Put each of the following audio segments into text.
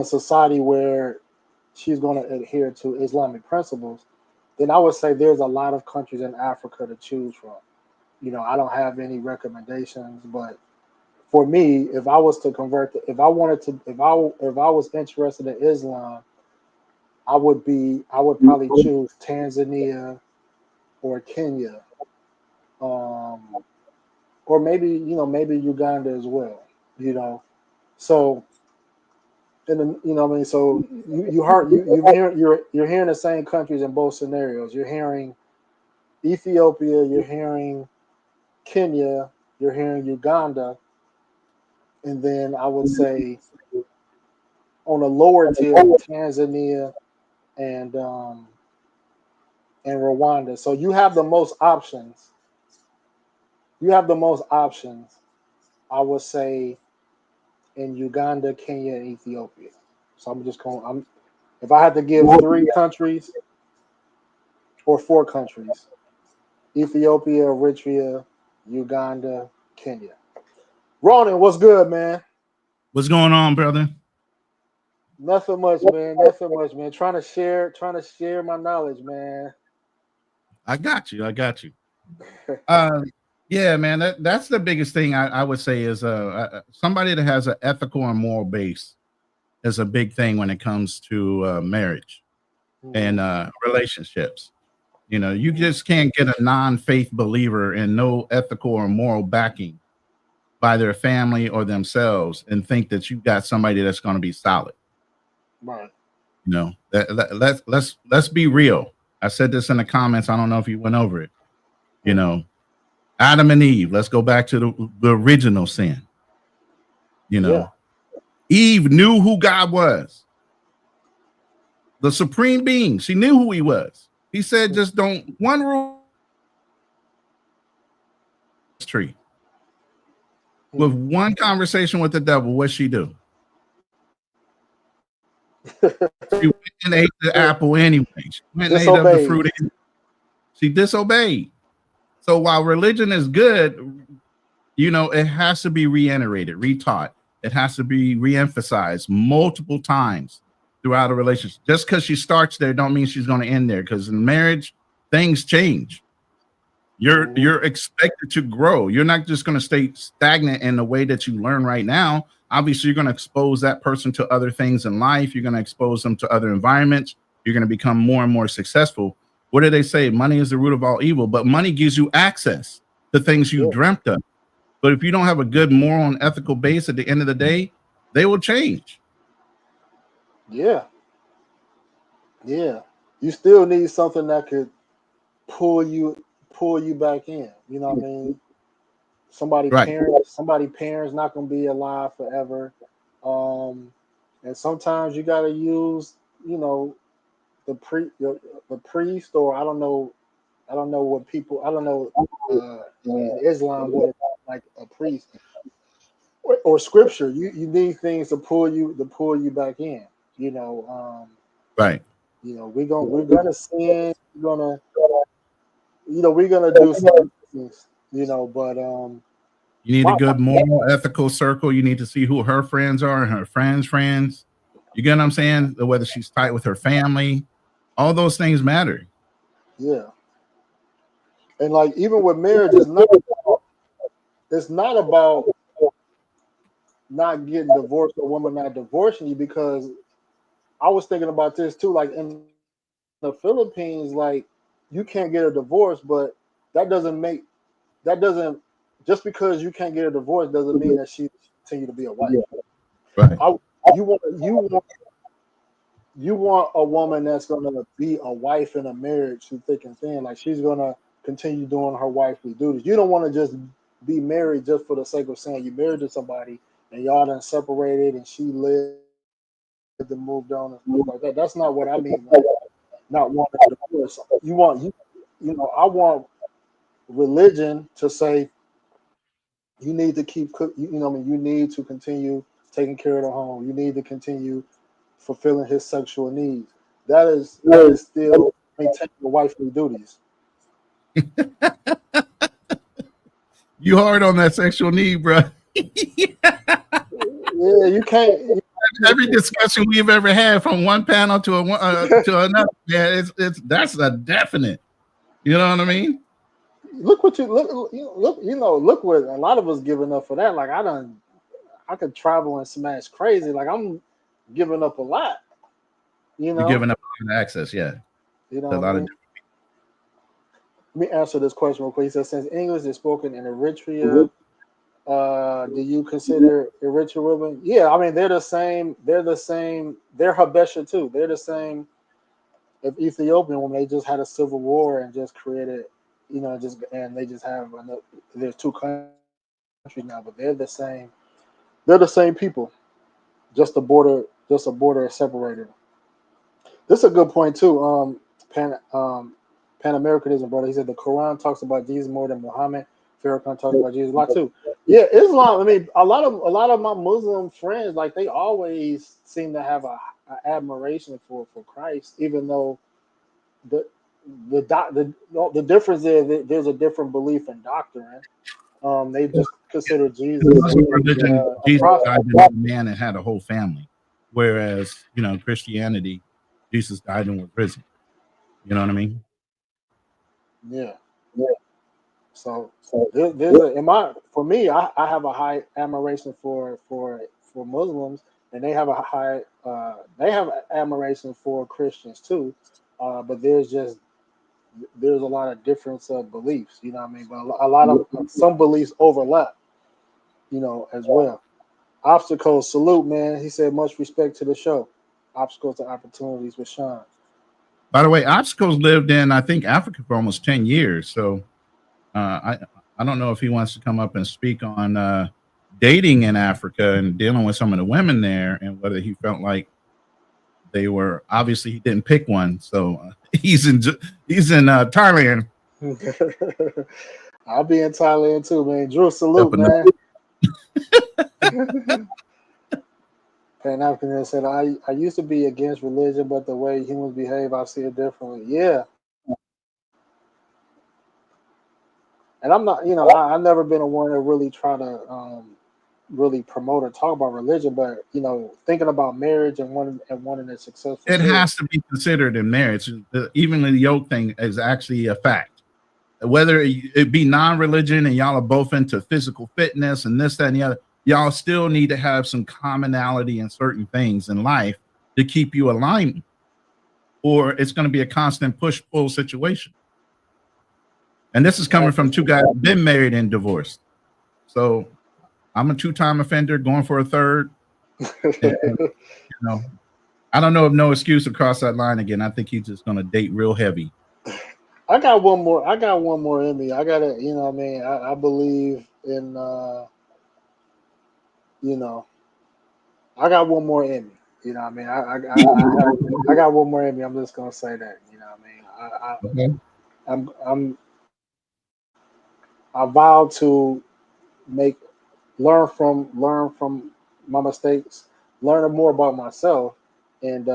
a society where she's going to adhere to Islamic principles, then I would say there's a lot of countries in Africa to choose from. I don't have any recommendations, but for me, if I was to convert, if I wanted to, if I was interested in Islam, I would probably choose Tanzania or Kenya, um, or maybe maybe Uganda as well. You know, so what I mean. So you heard you're hearing the same countries in both scenarios. You're hearing Ethiopia, you're hearing Kenya, you're hearing Uganda, and then I would say on a lower tier, Tanzania and Rwanda. So you have the most options. You have the most options, I would say, in Uganda, Kenya, and Ethiopia. So I'm just going. If I had to give 3 countries or 4 countries: Ethiopia, Eritrea, Uganda, Kenya. Ronan, what's good, man? What's going on, brother? Nothing much, man. Nothing much, man. Trying to share my knowledge, man. I got you. Yeah, man. That's the biggest thing I would say is somebody that has an ethical and moral base is a big thing when it comes to marriage and relationships. You just can't get a non-faith believer and no ethical or moral backing by their family or themselves and think that you got somebody that's going to be solid. Right. Let's be real. I said this in the comments. I don't know if you went over it. Adam and Eve. Let's go back to the original sin. Eve knew who God was. The supreme being. She knew who he was. He said, just don't one rule tree. With one conversation with the devil, what'd she do? She went and ate the apple anyway. She went and ate of the fruit anyway. She disobeyed. So while religion is good, it has to be reiterated, retaught. It has to be reemphasized multiple times throughout a relationship. Just because she starts there don't mean she's going to end there, because in marriage, things change. You're expected to grow. You're not just going to stay stagnant in the way that you learn right now. Obviously, you're going to expose that person to other things in life. You're going to expose them to other environments. You're going to become more and more successful. What do they say? Money is the root of all evil, but money gives you access to things you dreamt of. But if you don't have a good moral and ethical base at the end of the day, they will change. Yeah. Yeah. You still need something that could pull you back in. You know what I mean? Somebody parents not gonna be alive forever. And sometimes you gotta use, the priest, or I don't know what people, I don't know in Islam what it's like a priest or scripture. You need things to pull you back in. Right. We're gonna sin. We're gonna do some things. But you need a good moral, ethical circle. You need to see who her friends are and her friends. You get what I'm saying? Whether she's tight with her family, all those things matter. Yeah. And like even with marriage, it's not about not getting divorced or woman not divorcing you, because I was thinking about this too. Like in the Philippines, like you can't get a divorce, but that doesn't just because you can't get a divorce doesn't mean that she continue to be a wife. Right. You want a woman that's gonna be a wife in a marriage through thick and thin. Like she's gonna continue doing her wifely duties. You don't want to just be married just for the sake of saying you married to somebody and y'all done separated and she lived and moved on and stuff like that. That's not what I mean. Not wanting a divorce. I want religion to say you need to keep you need to continue taking care of the home. You need to continue fulfilling his sexual needs. That is still maintaining the wifely duties. You hard on that sexual need, bro. Yeah, you can't. every discussion we've ever had, from one panel to another, yeah, that's a definite. You know what I mean? Look what look what a lot of us giving up for that. Like I could travel and smash crazy. Like I'm giving up a lot. You know, you're giving up access. Yeah, you know what I mean? Let me answer this question real quick. He says, since English is spoken in Eritrea, do you consider Eritrea women? Yeah, I mean they're the same. They're Habesha too. They're the same as Ethiopian women. They just had a civil war and just created, and they just have another. There's two countries now, but they're the same. They're the same people. Just a border separated. This is a good point too. Pan Americanism, brother. He said the Quran talks about Jesus more than Muhammad. Farrakhan talks about Jesus a lot too. Yeah, Islam. I mean, a lot of my Muslim friends, like, they always seem to have a admiration for Christ, even though the difference is that there's a different belief in doctrine. They just consider Jesus religion. Jesus died as a man and had a whole family, whereas Christianity, Jesus died and was risen. You know what I mean? Yeah. So for me, I have a high admiration for Muslims, and they have admiration for Christians too. But there's a lot of difference of beliefs. You know what I mean? But a lot of some beliefs overlap. As well. Obstacles, salute, man. He said, much respect to the show. Obstacles to opportunities with Sean. By the way, Obstacles lived in, I think, Africa for almost 10 years. So I don't know if he wants to come up and speak on dating in Africa and dealing with some of the women there, and whether he felt like they were, obviously he didn't pick one. So he's in Thailand. I'll be in Thailand too, man. Drew, salute, man. Pan African said, I used to be against religion, but the way humans behave, I see it differently. Yeah. And I'm not, I've never been a one to really try to really promote or talk about religion, but thinking about marriage and wanting a successful it has to be considered in marriage. Even the yoke thing is actually a fact. Whether it be non-religion and y'all are both into physical fitness and this, that, and the other, y'all still need to have some commonality in certain things in life to keep you aligned, or it's going to be a constant push-pull situation. And this is coming from two guys who've been married and divorced. So I'm a two-time offender going for a third. And, I don't know if No Excuse to cross that line again. I think he's just going to date real heavy. I got one more in me. I gotta, what I mean, I believe in, I got one more in me. You know what I mean? I got one more in me. I'm just gonna say that. You know what I mean? I vow to learn from my mistakes, learn more about myself, and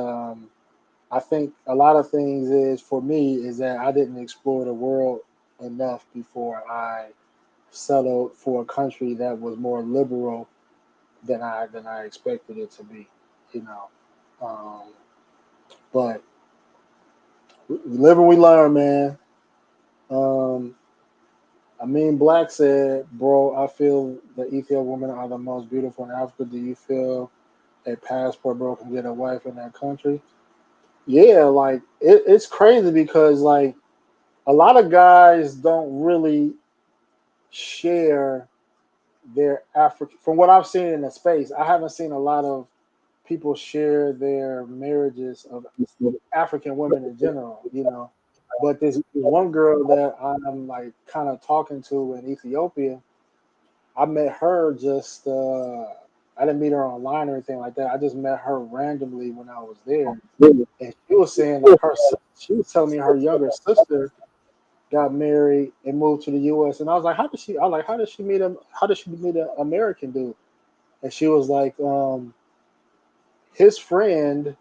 I think a lot of things for me is that I didn't explore the world enough before I settled for a country that was more liberal than I expected it to be. But we live and we learn, man. Black said, bro, I feel the Ethiopian women are the most beautiful in Africa. Do you feel a passport bro can get a wife in that country? Yeah, like it's crazy because like a lot of guys don't really share their African. From what I've seen in the space, I haven't seen a lot of people share their marriages of African women in general, But this one girl that I'm like kind of talking to in Ethiopia, I met her just I didn't meet her online or anything like that. I just met her randomly when I was there, and she was saying that she was telling me her younger sister got married and moved to the U.S. And I was like, how did she meet him? How did she meet an American dude? And she was like, his friend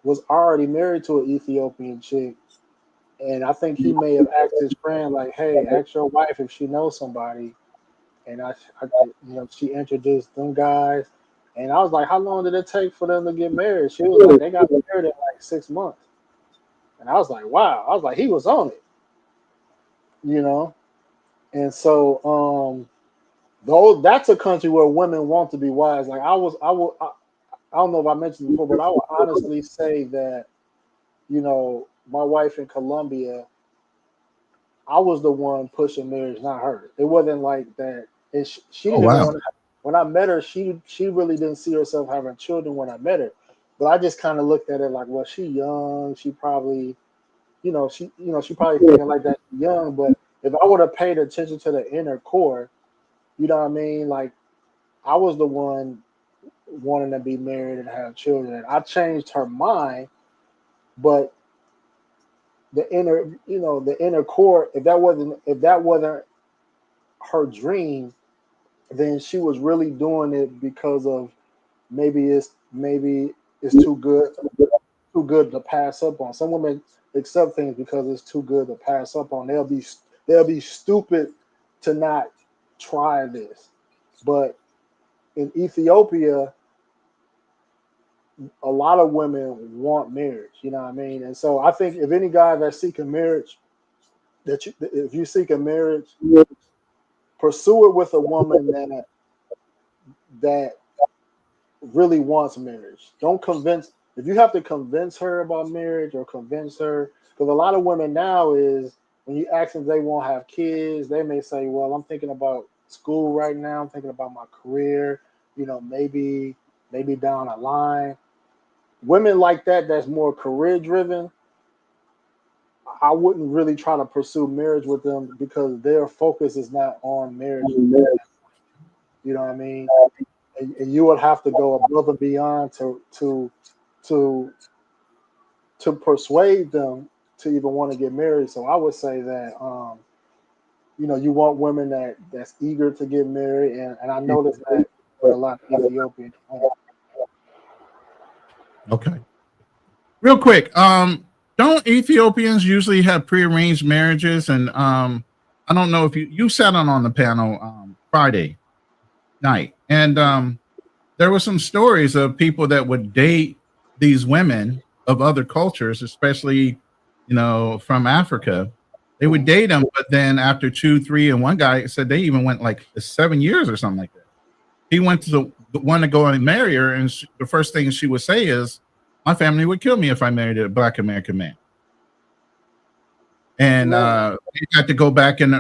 was already married to an Ethiopian chick, and I think he may have asked his friend like, hey, ask your wife if she knows somebody. And she introduced them guys, And I was like, how long did it take for them to get married? She was like, they got married in like 6 months. And I was like, wow. I was like, he was on it, you know? And so, though that's a country where women want to be wives. Like I don't know if I mentioned before, but I would honestly say that, you know, my wife in Colombia, I was the one pushing marriage, not her. It wasn't like that. She Oh didn't even wow. want to. When I met her, she really didn't see herself having children when I met her. But I just kind of looked at it like, well, she young. She probably, she probably thinking like that young. But if I would have paid attention to the inner core, you know what I mean? Like I was the one wanting to be married and have children. I changed her mind, but the inner core, if that wasn't her dream, then she was really doing it because of maybe it's too good to pass up on. Some women accept things because it's too good to pass up on. They'll be stupid to not try this. But in Ethiopia, a lot of women want marriage, you know what I mean? And so I think if any guy that's seeking marriage, if you seek a marriage, pursue it with a woman that really wants marriage. Don't convince if you have to convince her about marriage or convince her, because a lot of women now is when you ask them if they won't have kids, they may say, well, I'm thinking about school right now, I'm thinking about my career, maybe down the line. Women like that's more career driven, I wouldn't really try to pursue marriage with them because their focus is not on marriage. You know what I mean? And you would have to go above and beyond to persuade them to even want to get married. So I would say that you want women that's eager to get married, and I noticed that with a lot of Ethiopian. Okay. Real quick, don't Ethiopians usually have prearranged marriages? And I don't know if you sat on the panel Friday night, and there were some stories of people that would date these women of other cultures, especially from Africa. They would date them, but then after 2, 3, and one guy said they even went like 7 years or something like that. He went to the one to go and marry her, and the first thing she would say is, "My family would kill me if I married a Black American man." And they had to go back and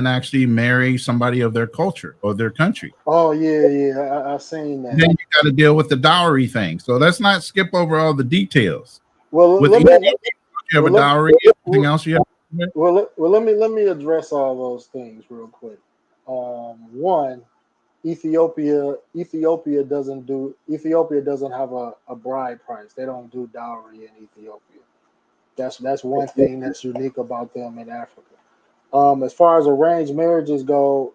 actually marry somebody of their culture or their country. Oh yeah, I've seen that. And then you got to deal with the dowry thing. So let's not skip over all the details. Well, With you have a dowry. Anything else you have? Let me address all those things real quick. One, Ethiopia doesn't have a bride price. They don't do dowry in Ethiopia. That's one thing that's unique about them in Africa. As far as arranged marriages go,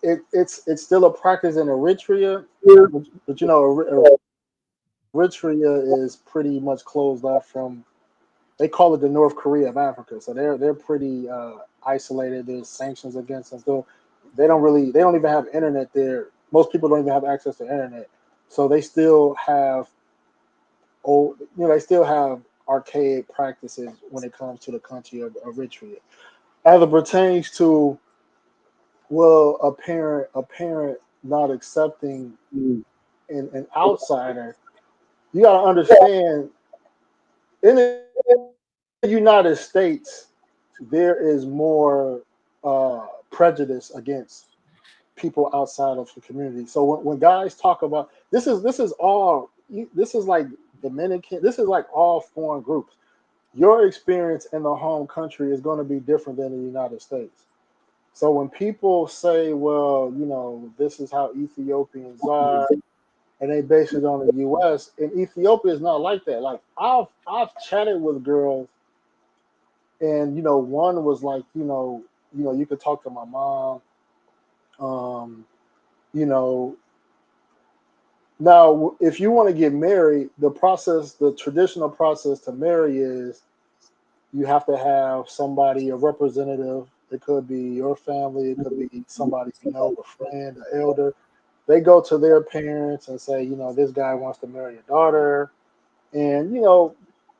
it's still a practice in Eritrea, but Eritrea is pretty much closed off from. They call it the North Korea of Africa, so they're pretty isolated. There's sanctions against them, so they don't even have internet there. Most people don't even have access to internet, so they still have they still have archaic practices when it comes to the country of Eritrea. As it pertains to a parent not accepting an outsider, you got to understand in the United States there is more prejudice against people outside of the community. So when guys talk about this is like Dominican, this is like all foreign groups. Your experience in the home country is going to be different than the United States. So when people say, well, this is how Ethiopians are, and they base it on the U.S., and Ethiopia is not like that. Like I've chatted with girls, and one was like, you could talk to my mom. You know, Now if you want to get married, the traditional process to marry is you have to have somebody, a representative. It could be your family, it could be somebody a friend, an elder. they go to their parents and say, this guy wants to marry your daughter. And,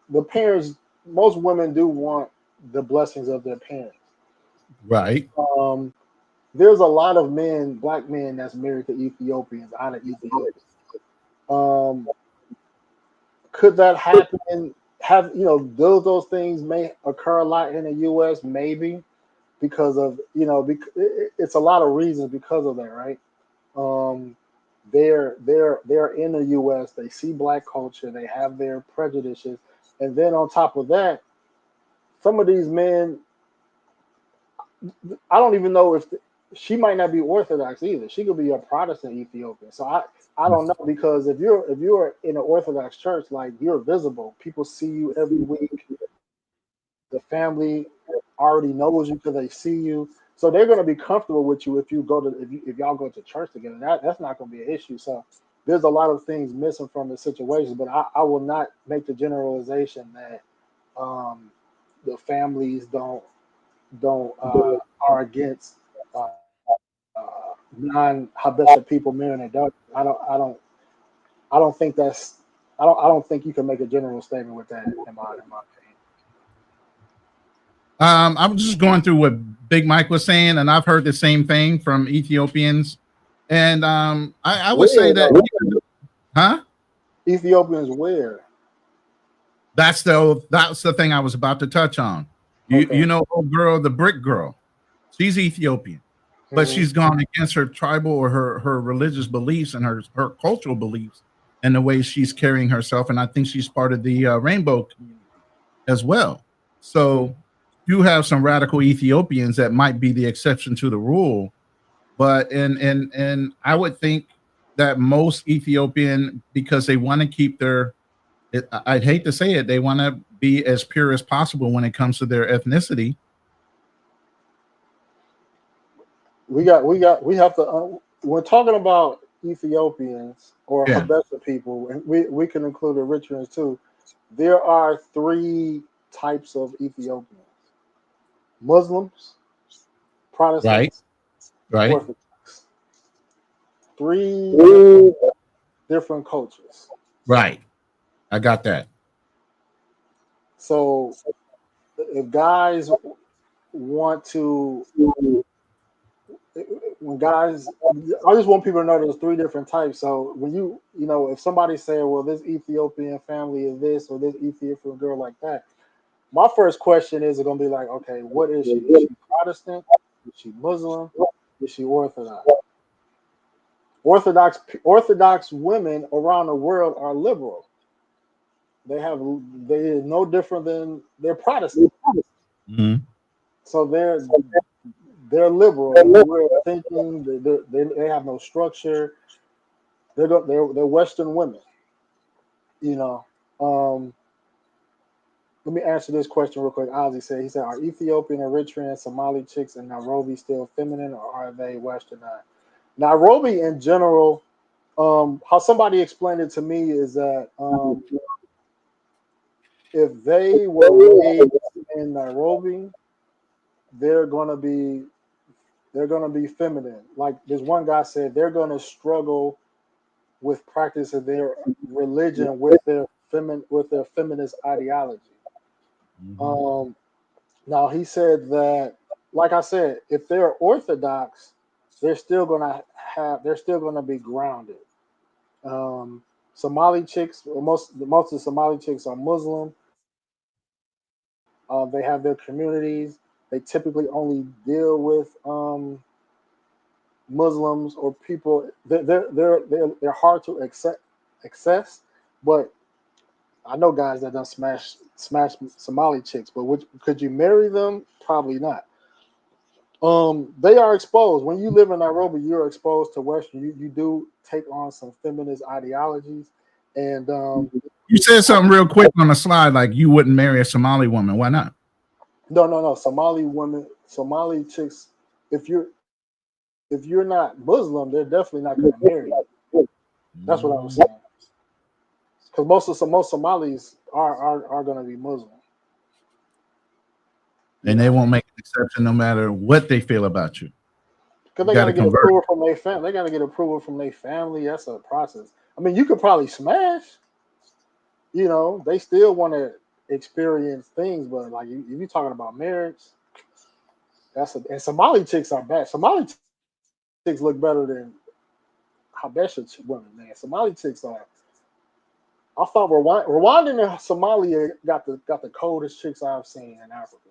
the parents, most women do want the blessings of their parents. Right. There's a lot of men, black men, that's married to Ethiopians out of Ethiopia. Could that happen? Those things may occur a lot in the U.S. Maybe because of it's a lot of reasons because of that, right? They're in the U.S. They see black culture. They have their prejudices, and then on top of that, some of these men, I don't even know if she might not be Orthodox either. She could be a Protestant Ethiopian. So I don't know, because if you're in an Orthodox church, like, you're visible. People see you every week. The family already knows you because they see you. So they're going to be comfortable with you if y'all go to church together. That's not going to be an issue. So there's a lot of things missing from the situation, but I will not make the generalization that the families are against non-Habesha people marrying their daughter. I don't think you can make a general statement with that in my opinion. I'm just going through what Big Mike was saying, and I've heard the same thing from Ethiopians. And I would say that, huh? Ethiopians where? That's the thing I was about to touch on. You know, old girl, the brick girl, she's Ethiopian, but she's gone against her tribal or her religious beliefs and her cultural beliefs and the way she's carrying herself. And I think she's part of the rainbow community as well. So you have some radical Ethiopians that might be the exception to the rule, but and I would think that most Ethiopian, because they want to keep I'd hate to say it, they want to be as pure as possible when it comes to their ethnicity. We have to when talking about Ethiopians or Habesha people, and we can include Eritreans too. There are 3 types of Ethiopians: Muslims, Protestants, right, Orthodox. 3 different cultures. Right. I got that. So if guys want to, I just want people to know there's 3 different types. So when if somebody say, well, this Ethiopian family is this, or this Ethiopian girl like that, my first question is going to be like, okay, what is she? Is she Protestant? Is she Muslim? Is she Orthodox? Orthodox women around the world are liberal. They're no different than they're Protestant. Mm-hmm. So they're liberal. We're thinking. They have no structure. They're Western women. Let me answer this question real quick. Ozzy said, are Ethiopian, Eritrean, Somali chicks in Nairobi still feminine, or are they westernized? Nairobi in general, how somebody explained it to me is that if they were raised in Nairobi, they're gonna be feminine. Like this one guy said, they're gonna struggle with practicing their religion with their feminist ideology. Mm-hmm. Now he said that, like I said, if they're Orthodox, they're still gonna be grounded. Somali chicks, most of the Somali chicks are Muslim. They have their communities. They typically only deal with Muslims or people. They're hard to access, but I know guys that don't smash Somali chicks. But could you marry them? Probably not. They are exposed. When you live in Nairobi, you're exposed to Western. You do take on some feminist ideologies, and you said something real quick on the slide, like you wouldn't marry a Somali woman. Why not? No. Somali women, Somali chicks. If you're not Muslim, they're definitely not going to marry you. That's what I was saying. Because most Somalis are going to be Muslim. And they won't make an exception no matter what they feel about you. Because they got to get approval from their family. They got to get approval from their family. That's a process. I mean, you could probably smash. You know, they still want to experience things, but like if you're talking about marriage, and Somali chicks are bad. Somali chicks look better than Habesha women, man. Somali chicks are. I thought Rwanda and Somalia got the coldest chicks I've seen in Africa.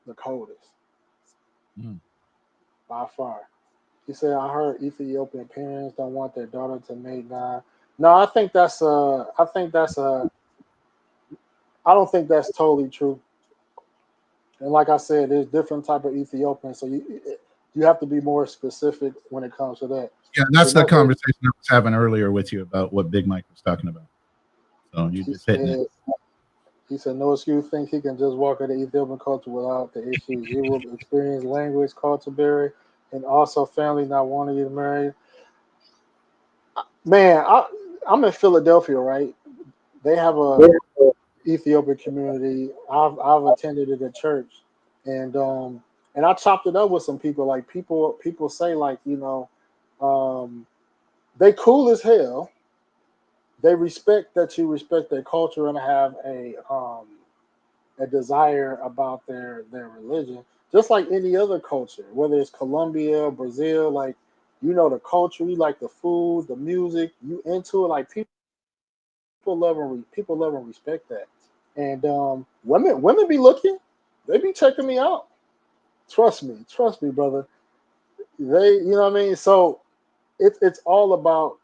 The coldest. By far. He said, I heard Ethiopian parents don't want their daughter to make God. No, I don't think that's totally true. And like I said, there's different type of Ethiopians, so you have to be more specific when it comes to that. Yeah, that's the conversation I was having earlier with you about what Big Mike was talking about. So you just hitting it. He said, no excuse thinks he can just walk into Ethiopian culture without the issues. You will experience language, culture barrier, and also family not wanting you to marry. Man, I'm in Philadelphia, right? They have a Ethiopian community. I've attended it at church, and I chopped it up with some people. Like people say, like, you know, they cool as hell. They respect that you respect their culture and have a desire about their religion, just like any other culture, whether it's Colombia, Brazil. Like, you know, the culture, you like the food, the music, you into it. Like people love and respect that. And women be looking, they be checking me out. Trust me, brother. They, you know what I mean. So it's all about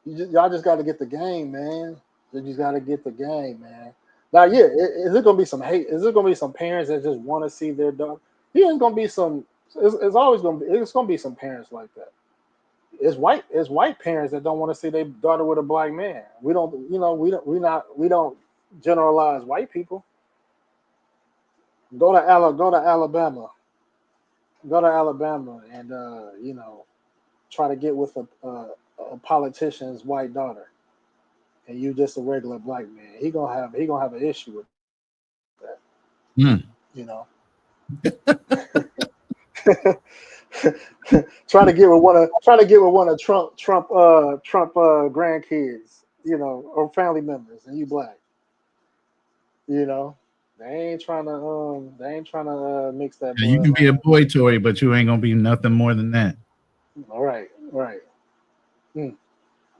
y'all just got to get the game, man. You just got to get the game, man. Now, yeah, is it gonna be some hate? Is it gonna be some parents that just want to see their daughter? Yeah, it's gonna be some. It's always gonna be. It's gonna be some parents like that. It's white parents that don't want to see their daughter with a black man. We don't, you know, we don't generalize white people. Go to Alabama, and you know, try to get with a politician's white daughter, and you just a regular black man. He gonna have an issue with that. You know. trying to get with one of Trump grandkids, you know, or family members, and you black. You know, they ain't trying to mix that. Yeah, you can be a boy toy, but you ain't gonna be nothing more than that. All right.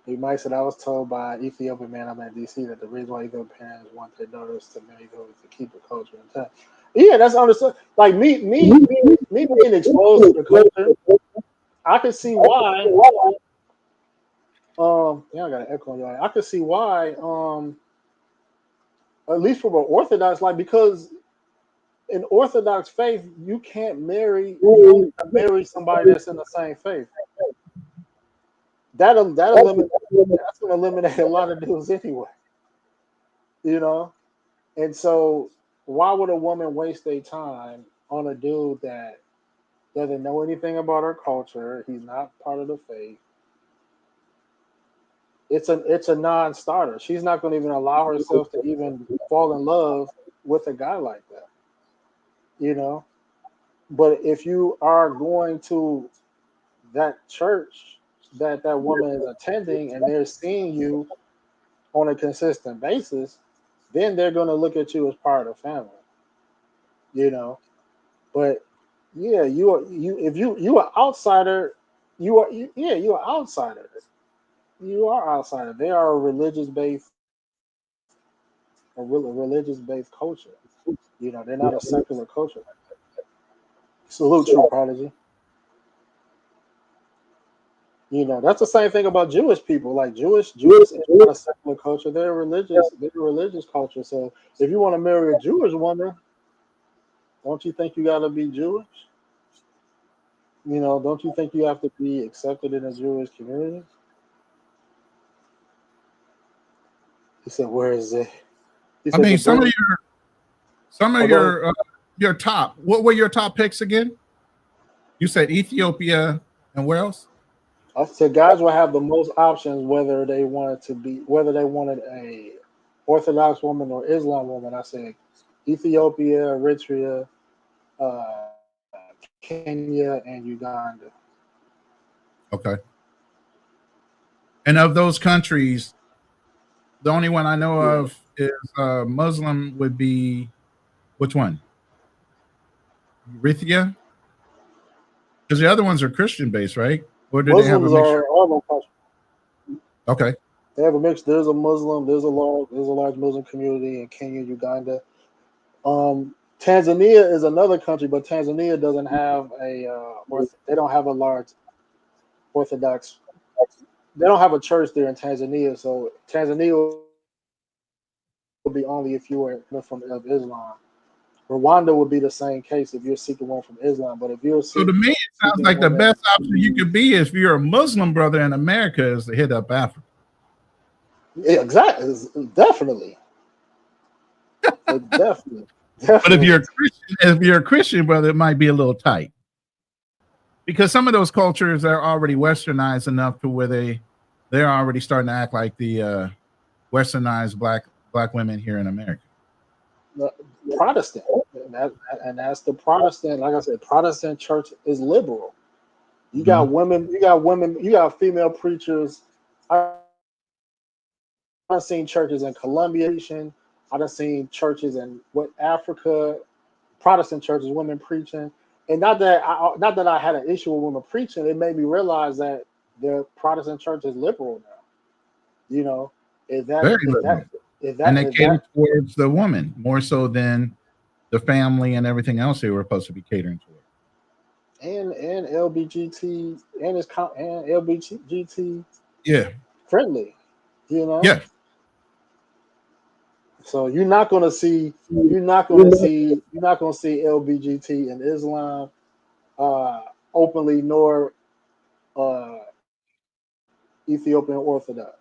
He might said, I was told by an Ethiopian man I'm in DC that the reason why Ethiopian parents want their daughters to marry those to keep the culture intact. Yeah, that's understood. Like me being exposed to the culture, I could see why. Yeah, I got an echo on your. I could see why. At least from an Orthodox, like, because in Orthodox faith, you can't marry somebody that's in the same faith. That's gonna eliminate a lot of dudes anyway. You know, and so why would a woman waste their time on a dude that doesn't know anything about her culture? He's not part of the faith. It's a non-starter. She's not going to even allow herself to even fall in love with a guy like that. You know, but if you are going to that church that woman is attending and they're seeing you on a consistent basis, then they're going to look at you as part of the family. You know, but yeah, if you are outsider, you are outsider. You are outsider. They are a religious based culture. You know, they're not a secular culture. Salute, true prodigy. You know, that's the same thing about Jewish people. Like Jewish is not a secular culture. They're a religious culture. So if you want to marry a Jewish woman, don't you think you got to be Jewish? You know, don't you think you have to be accepted in a Jewish community? He said, "Where is it?" I mean, some of your top. What were your top picks again? You said Ethiopia and where else? I said guys will have the most options whether they wanted a Orthodox woman or Islam woman. I said Ethiopia, Eritrea, Kenya, and Uganda. Okay. And of those countries, the only one I know of is Muslim would be which one? Eritrea? Because the other ones are Christian based, right? Or do Muslims they have a mixture? are all countries. Okay. They have a mix. There's a large Muslim community in Kenya, Uganda. Tanzania is another country, but Tanzania doesn't have they don't have a large Orthodox. They don't have a church there in Tanzania, so Tanzania would be only if you were from Islam. Rwanda would be the same case if you're seeking one from Islam, but if you're so to me, it sounds like the best option you could be if you're a Muslim brother in America is to hit up Africa. Yeah, exactly, definitely. Definitely. But if you're a Christian brother, it might be a little tight because some of those cultures are already westernized enough to where they're already starting to act like the westernized black women here in America. Protestant, and that's the Protestant. Like I said, Protestant church is liberal. You got women. You got female preachers. I've seen churches in Colombia. I've seen churches in Africa, Protestant churches, women preaching. And not that I had an issue with women preaching, it made me realize that the Protestant church is liberal now. You know, and they cater towards the woman more so than the family and everything else they were supposed to be catering toward. And LBGT and LBGT friendly, you know. Yeah. So you're not gonna see LBGT in Islam openly, nor Ethiopian Orthodox.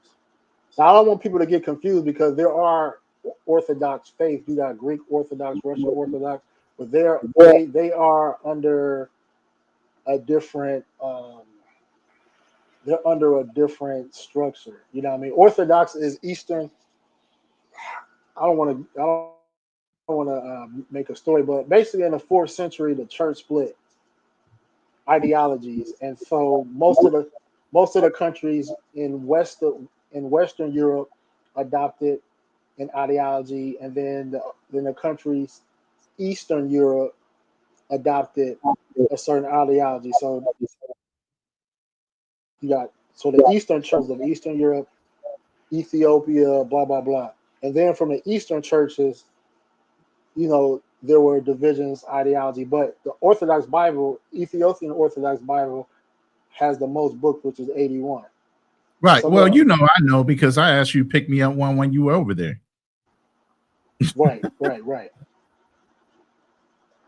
So I don't want people to get confused because there are Orthodox faiths. You got Greek Orthodox, Russian Orthodox, but they are under a different they're under a different structure. You know what I mean? Orthodox is Eastern. I don't want to make a story, but basically in the 4th century, the church split ideologies, and so most of the countries in Western Europe adopted an ideology, and then the countries Eastern Europe adopted a certain ideology. So you got the Eastern churches of Eastern Europe, Ethiopia, blah blah blah, and then from the Eastern churches, you know, there were divisions, ideology, but the Orthodox Bible, Ethiopian Orthodox Bible, has the most books, which is 81. Right. So well, you know, I know because I asked you to pick me up one when you were over there. Right. Let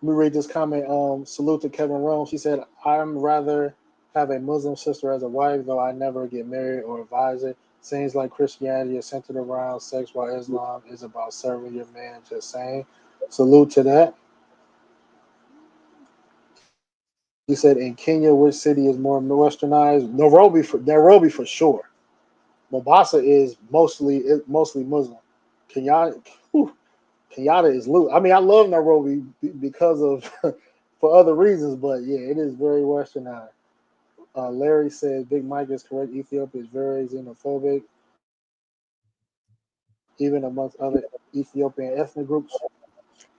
me read this comment. Salute to Kevin Rome. She said, "I'm rather have a Muslim sister as a wife, though I never get married or advise it. Seems like Christianity is centered around sex, while Islam is about serving your man." Just saying. Salute to that. He said, "In Kenya, which city is more westernized?" Nairobi for sure. Mombasa is mostly Muslim. Kenyatta is loose. I mean, I love Nairobi because of for other reasons, but yeah, it is very westernized. Larry says Big Mike is correct. Ethiopia is very xenophobic, even amongst other Ethiopian ethnic groups.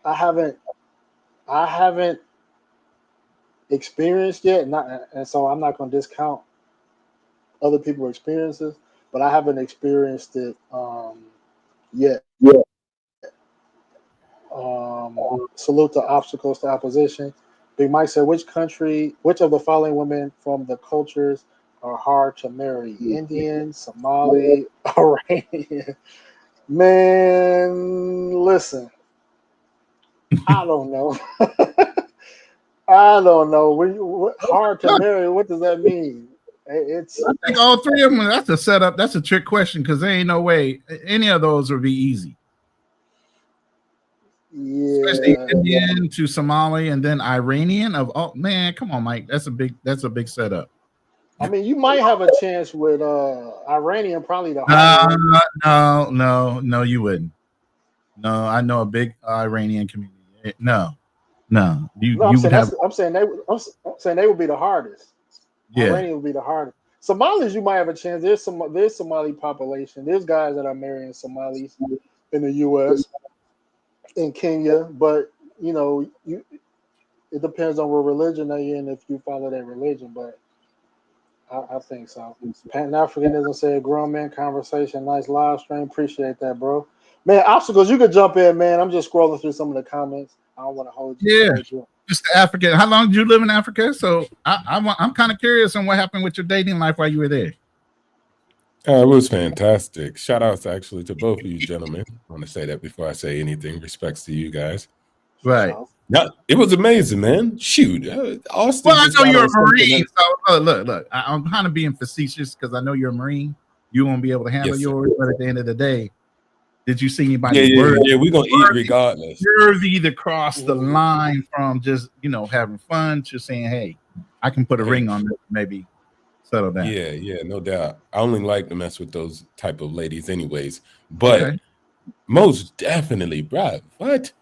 I haven't experienced yet, and so I'm not going to discount other people's experiences, but I haven't experienced it yet. Salute to obstacles to opposition. Big Mike said, which of the following women from the cultures are hard to marry? Indian, Somali, Iranian. Man, listen. I don't know. I don't know. Hard to marry, what does that mean? I think all three of them, that's a setup. That's a trick question because there ain't no way any of those would be easy. Yeah. Especially Indian to Somali and then Iranian man, come on, Mike. That's a big setup. I mean, you might have a chance with Iranian, probably the hardest one. No, you wouldn't. No, I know a big Iranian community. No. No, you I'm would saying have. I'm saying they would be the hardest. Yeah. Iranian would be the hardest. Somalis, you might have a chance. There's Somali population. There's guys that are marrying Somalis in the U.S. in Kenya, but it depends on what religion they're in if you follow that religion. But I think so. Pan-Africanism said grown man conversation. Nice live stream. Appreciate that, bro. Man, obstacles, you could jump in, man. I'm just scrolling through some of the comments. I don't want to hold you. Just African. How long did you live in Africa? So I'm kind of curious on what happened with your dating life while you were there. It was fantastic. Shout outs actually to both of you gentlemen. I want to say that before I say anything. Respects to you guys. Right. No, it was amazing, man. Shoot, Austin. Well, I know you're a Marine. So look. I'm kind of being facetious because I know you're a Marine. You won't be able to handle yours, but at the end of the day, did you see anybody? Yeah, we're gonna eat regardless. Worthy to cross the line from just having fun to saying, "Hey, I can put a ring on this, maybe settle down." Yeah, no doubt. I only like to mess with those type of ladies, anyways. But most definitely, bro. What?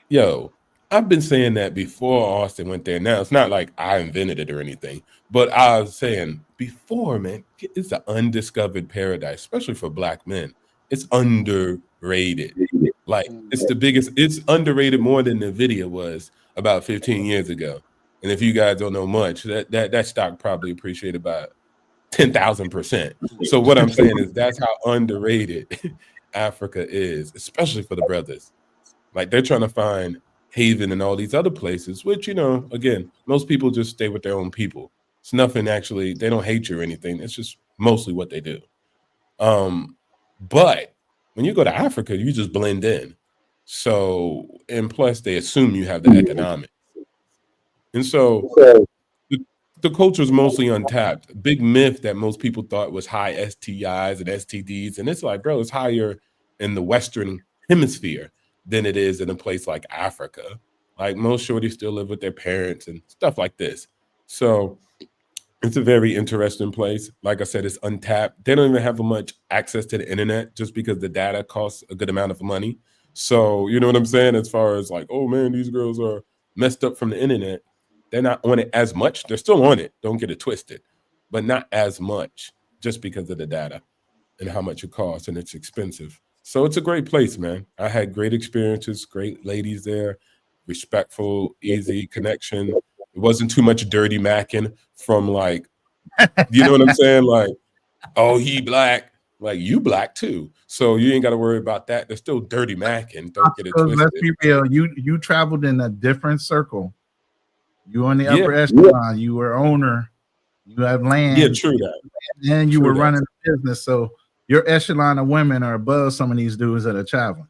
Yo, I've been saying that before Austin went there. Now it's not like I invented it or anything, but I was saying before, man, it's an undiscovered paradise, especially for Black men. It's underrated. Like it's the biggest. It's underrated more than the video was about 15 years ago. And if you guys don't know much, that stock probably appreciated about 10,000%. So what I'm saying is that's how underrated Africa is, especially for the brothers. Like they're trying to find haven in all these other places, which, again, most people just stay with their own people. It's nothing actually, they don't hate you or anything. It's just mostly what they do. But when you go to Africa, you just blend in. So, and plus they assume you have the economics. And so the culture is mostly untapped. Big myth that most people thought was high STIs and STDs. And it's like, bro, it's higher in the Western hemisphere than it is in a place like Africa. Like most shorties still live with their parents and stuff like this. So it's a very interesting place. Like I said, it's untapped. They don't even have much access to the internet just because the data costs a good amount of money. So you know what I'm saying? As far as like, oh man, these girls are messed up from the internet. They're not on it as much. They're still on it. Don't get it twisted, but not as much just because of the data and how much it costs, and it's expensive. So it's a great place, man. I had great experiences, great ladies there, respectful, easy connection. It wasn't too much dirty macking from like, you know what I'm saying? Like, oh, he Black. Like, you Black too. So you ain't got to worry about that. There's still dirty macking. Don't get it twisted. Let's be real. You traveled in a different circle. You on the upper echelon. You were owner. You have land. Yeah, true that. And you were running a business. So your echelon of women are above some of these dudes that are traveling.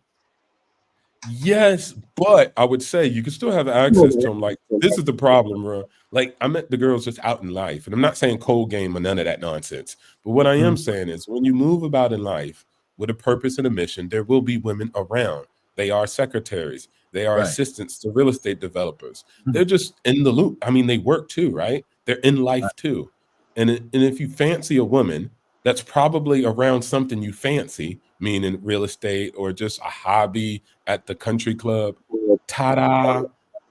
Yes, but I would say you can still have access to them. Like, this is the problem, bro. Like, I met the girls just out in life. And I'm not saying cold game or none of that nonsense. But what I am saying is when you move about in life with a purpose and a mission, there will be women around. They are secretaries. They are assistants to real estate developers. They're just in the loop. I mean, they work too, right? They're in life too. And if you fancy a woman that's probably around something you fancy, meaning real estate or just a hobby at the country club, ta-da,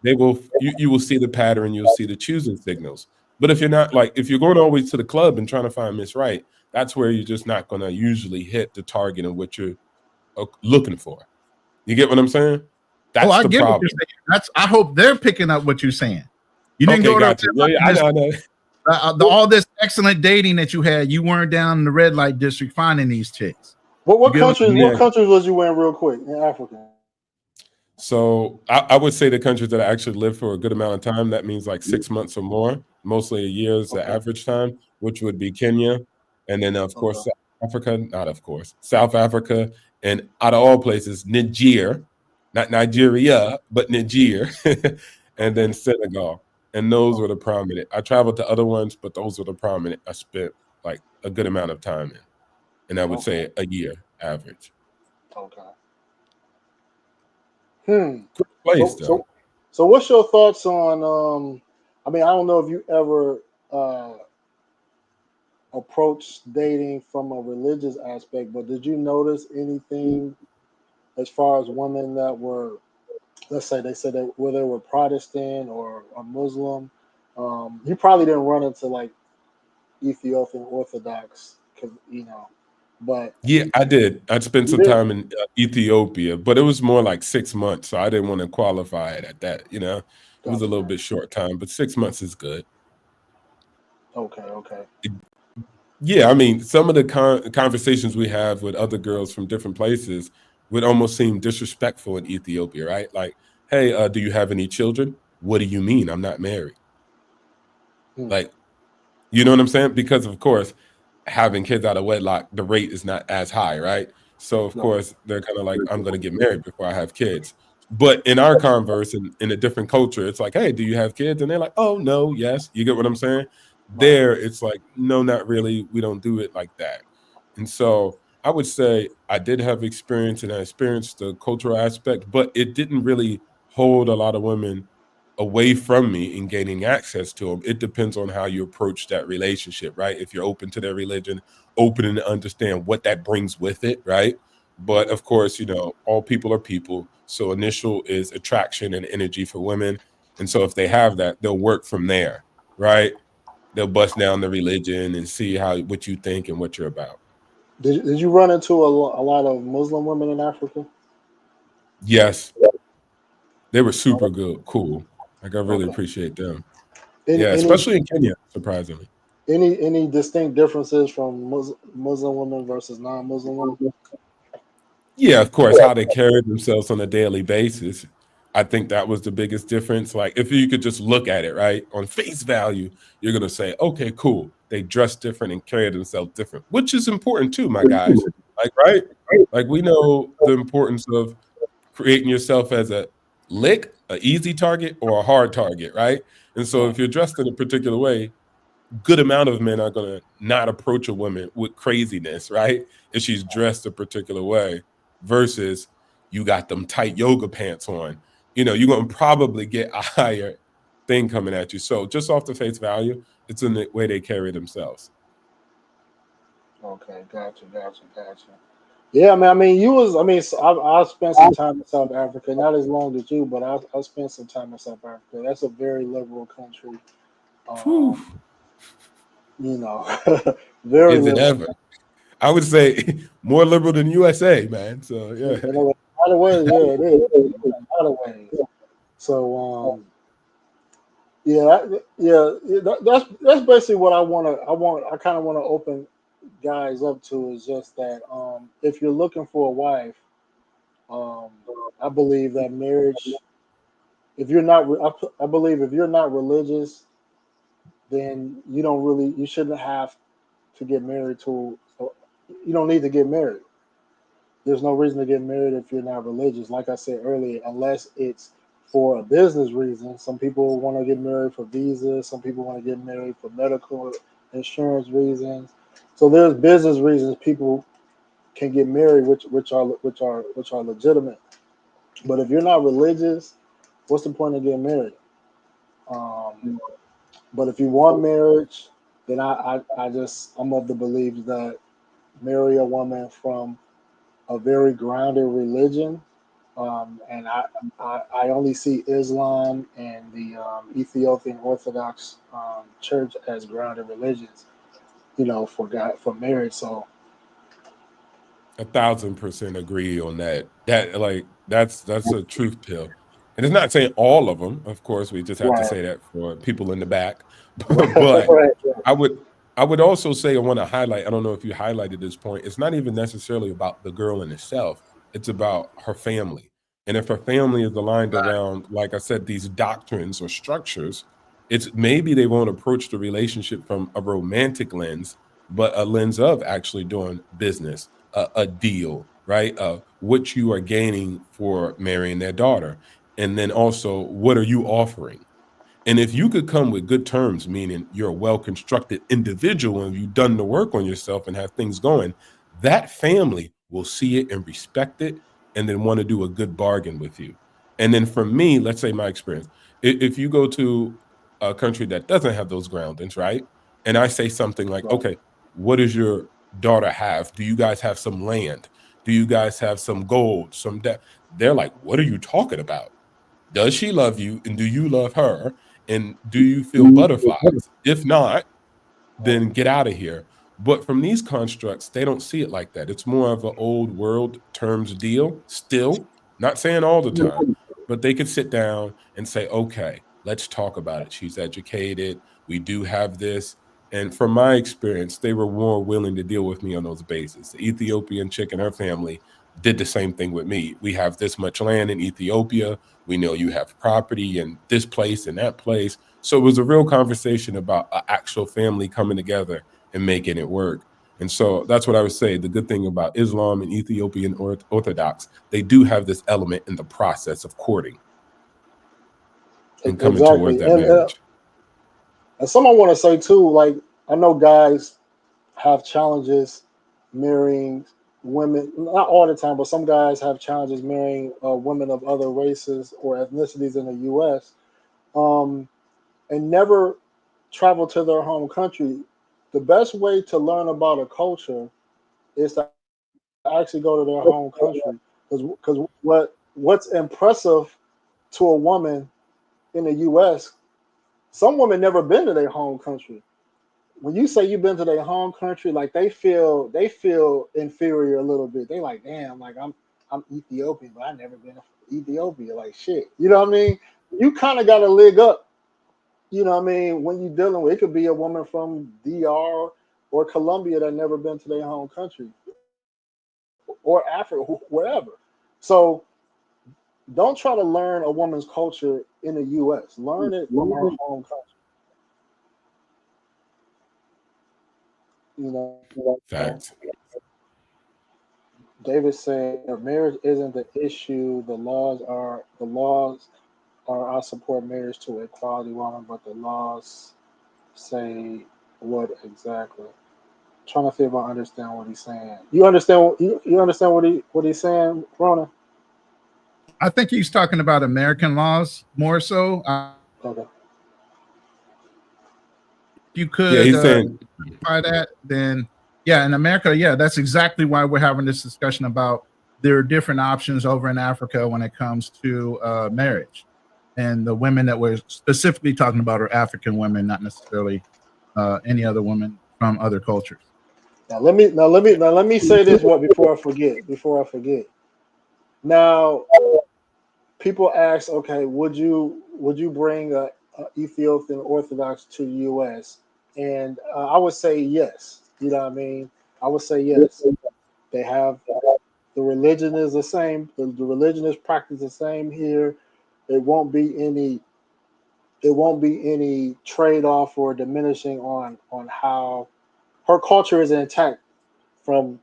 you will see the pattern, you'll see the choosing signals. But if you're not if you're going always to the club and trying to find Miss Right, that's where you're just not going to usually hit the target of what you're looking for. You get what I'm saying? That's I the get problem. what you're saying. I hope they're picking up what you're saying. You didn't go to I know. All this excellent dating that you had, you weren't down in the red light district finding these chicks. What countries was you in real quick in Africa? So I would say the countries that I actually lived for a good amount of time, that means like 6 months or more, mostly a year is the average time, which would be Kenya. And then, of course, South Africa. And out of all places, Niger, not Nigeria, but Niger. And then Senegal. And those were the prominent. I traveled to other ones, but those were the prominent I spent like a good amount of time in. And I would say a year average. Okay. Place, so what's your thoughts on I mean, I don't know if you ever approached dating from a religious aspect, but did you notice anything as far as women that were let's say they said that whether they were Protestant or a Muslim, you probably didn't run into like Ethiopian Orthodox, but Yeah, I did. I spent you some did. time in Ethiopia, but it was more like 6 months, so I didn't want to qualify it at that. It was a Gotcha. little bit short time, but 6 months is good. Okay. Yeah, I mean, some of the conversations we have with other girls from different places would almost seem disrespectful in Ethiopia, right? Like, hey, do you have any children? What do you mean? I'm not married. Like, you know what I'm saying? Because of course, having kids out of wedlock, the rate is not as high, right? So of No. course, they're kind of like, I'm going to get married before I have kids. But in our converse, in a different culture, it's like, hey, do you have kids? And they're like, oh, no, yes. You get what I'm saying? There, it's like, no, not really. We don't do it like that. And so I would say I did have experience, and I experienced the cultural aspect, but it didn't really hold a lot of women away from me in gaining access to them. It depends on how you approach that relationship, right? If you're open to their religion, open to understand what that brings with it, right? But of course, all people are people. So initial is attraction and energy for women. And so if they have that, they'll work from there, right? They'll bust down the religion and see what you think and what you're about. Did you run into a lot of Muslim women in Africa? Yes. They were super good, cool. Like I really Okay. appreciate them. Any Yeah, especially in Kenya, surprisingly. any distinct differences from Muslim women versus non-Muslim women? Yeah, of course, how they carry themselves on a daily basis. I think that was the biggest difference. Like, if you could just look at it, right, on face value, you're going to say, okay, cool. They dress different and carry themselves different, which is important too, my guys. Like, right? Like, we know the importance of creating yourself as a easy target or a hard target, right? And so if you're dressed in a particular way, good amount of men are going to not approach a woman with craziness, right? If she's dressed a particular way versus you got them tight yoga pants on, you're going to probably get a higher thing coming at you. So just off the face value, it's in the way they carry themselves. Okay, gotcha. Yeah, man. I spent some time in South Africa, not as long as you, but I spent some time in South Africa. That's a very liberal country. Whew. Very Is it liberal. ever? I would say more liberal than USA, man. So yeah. In a lot of ways, yeah, it is. In a lot of ways. So that's basically what I want to. I kind of want to open guys up to is just that if you're looking for a wife, I believe that marriage. If you're not, I believe if you're not religious, then you shouldn't have to get married to. You don't need to get married. There's no reason to get married if you're not religious. Like I said earlier, unless it's for a business reason. Some people want to get married for visas. Some people want to get married for medical insurance reasons. So there's business reasons people can get married, which are legitimate. But if you're not religious, what's the point of getting married? But if you want marriage, then I'm of the belief that marry a woman from a very grounded religion, and I only see Islam and the Ethiopian Orthodox Church as grounded religions, for marriage. So 1,000% agree on that. That's a truth pill. And it's not saying all of them, of course, we just have to right, say that for people in the back. But right, I would also say, I want to highlight, I don't know if you highlighted this point, it's not even necessarily about the girl in itself. It's about her family. And if her family is aligned around, like I said, these doctrines or structures, it's maybe they won't approach the relationship from a romantic lens, but a lens of actually doing business, a deal, right? What you are gaining for marrying their daughter. And then also, what are you offering? And if you could come with good terms, meaning you're a well-constructed individual and you've done the work on yourself and have things going, that family will see it and respect it and then want to do a good bargain with you. And then for me, let's say my experience, if you go to a country that doesn't have those groundings, right? And I say something like, right. okay, what does your daughter have? Do you guys have some land? Do you guys have some gold, some debt? They're like, what are you talking about? Does she love you, and do you love her, and do you feel butterflies? If not, then get out of here. But from these constructs, they don't see it like that. It's more of an old world terms deal. Still, not saying all the time, but they could sit down and say, okay, let's talk about it. She's educated. We do have this. And from my experience, they were more willing to deal with me on those bases. The Ethiopian chick and her family did the same thing with me. We have this much land in Ethiopia. We know you have property in this place and that place. So it was a real conversation about an actual family coming together and making it work. And so that's what I would say. The good thing about Islam and Ethiopian Orthodox, they do have this element in the process of courting and coming toward Exactly. that marriage. And someone want to say too, like, I know guys have challenges marrying women, not all the time, but some guys have challenges marrying women of other races or ethnicities in the U.S. And never travel to their home country. The best way to learn about a culture is to actually go to their home country, because what's impressive to a woman in the U.S., some women never been to their home country. When you say you've been to their home country, like they feel inferior a little bit. They like, damn, like I'm Ethiopian, but I never been to Ethiopia. Like shit, you know what I mean? You kind of got to leg up. You know what I mean? When you're dealing with, it could be a woman from DR or Colombia that never been to their home country or Africa, wherever. So don't try to learn a woman's culture in the U.S. Learn it from her home country. You know, Facts. David said, marriage isn't the issue. The laws are. I support marriage to equality, woman, but the laws say what exactly? Trying to see if I understand what he's saying. You understand? You understand what he's saying, Rona? I think he's talking about American laws more so. Okay. If you Yeah, could he's saying, clarify that, then yeah, in America, yeah, that's exactly why we're having this discussion about there are different options over in Africa when it comes to marriage, and the women that we're specifically talking about are African women, not necessarily any other women from other cultures. Now let me say this before I forget. Now people ask, okay, would you bring a Ethiopian Orthodox to the U.S.? And I would say yes. You know what I mean? I would say yes. They have the religion is the same. The religion is practiced the same here. It won't be any. It won't be any trade off or diminishing on how her culture is intact from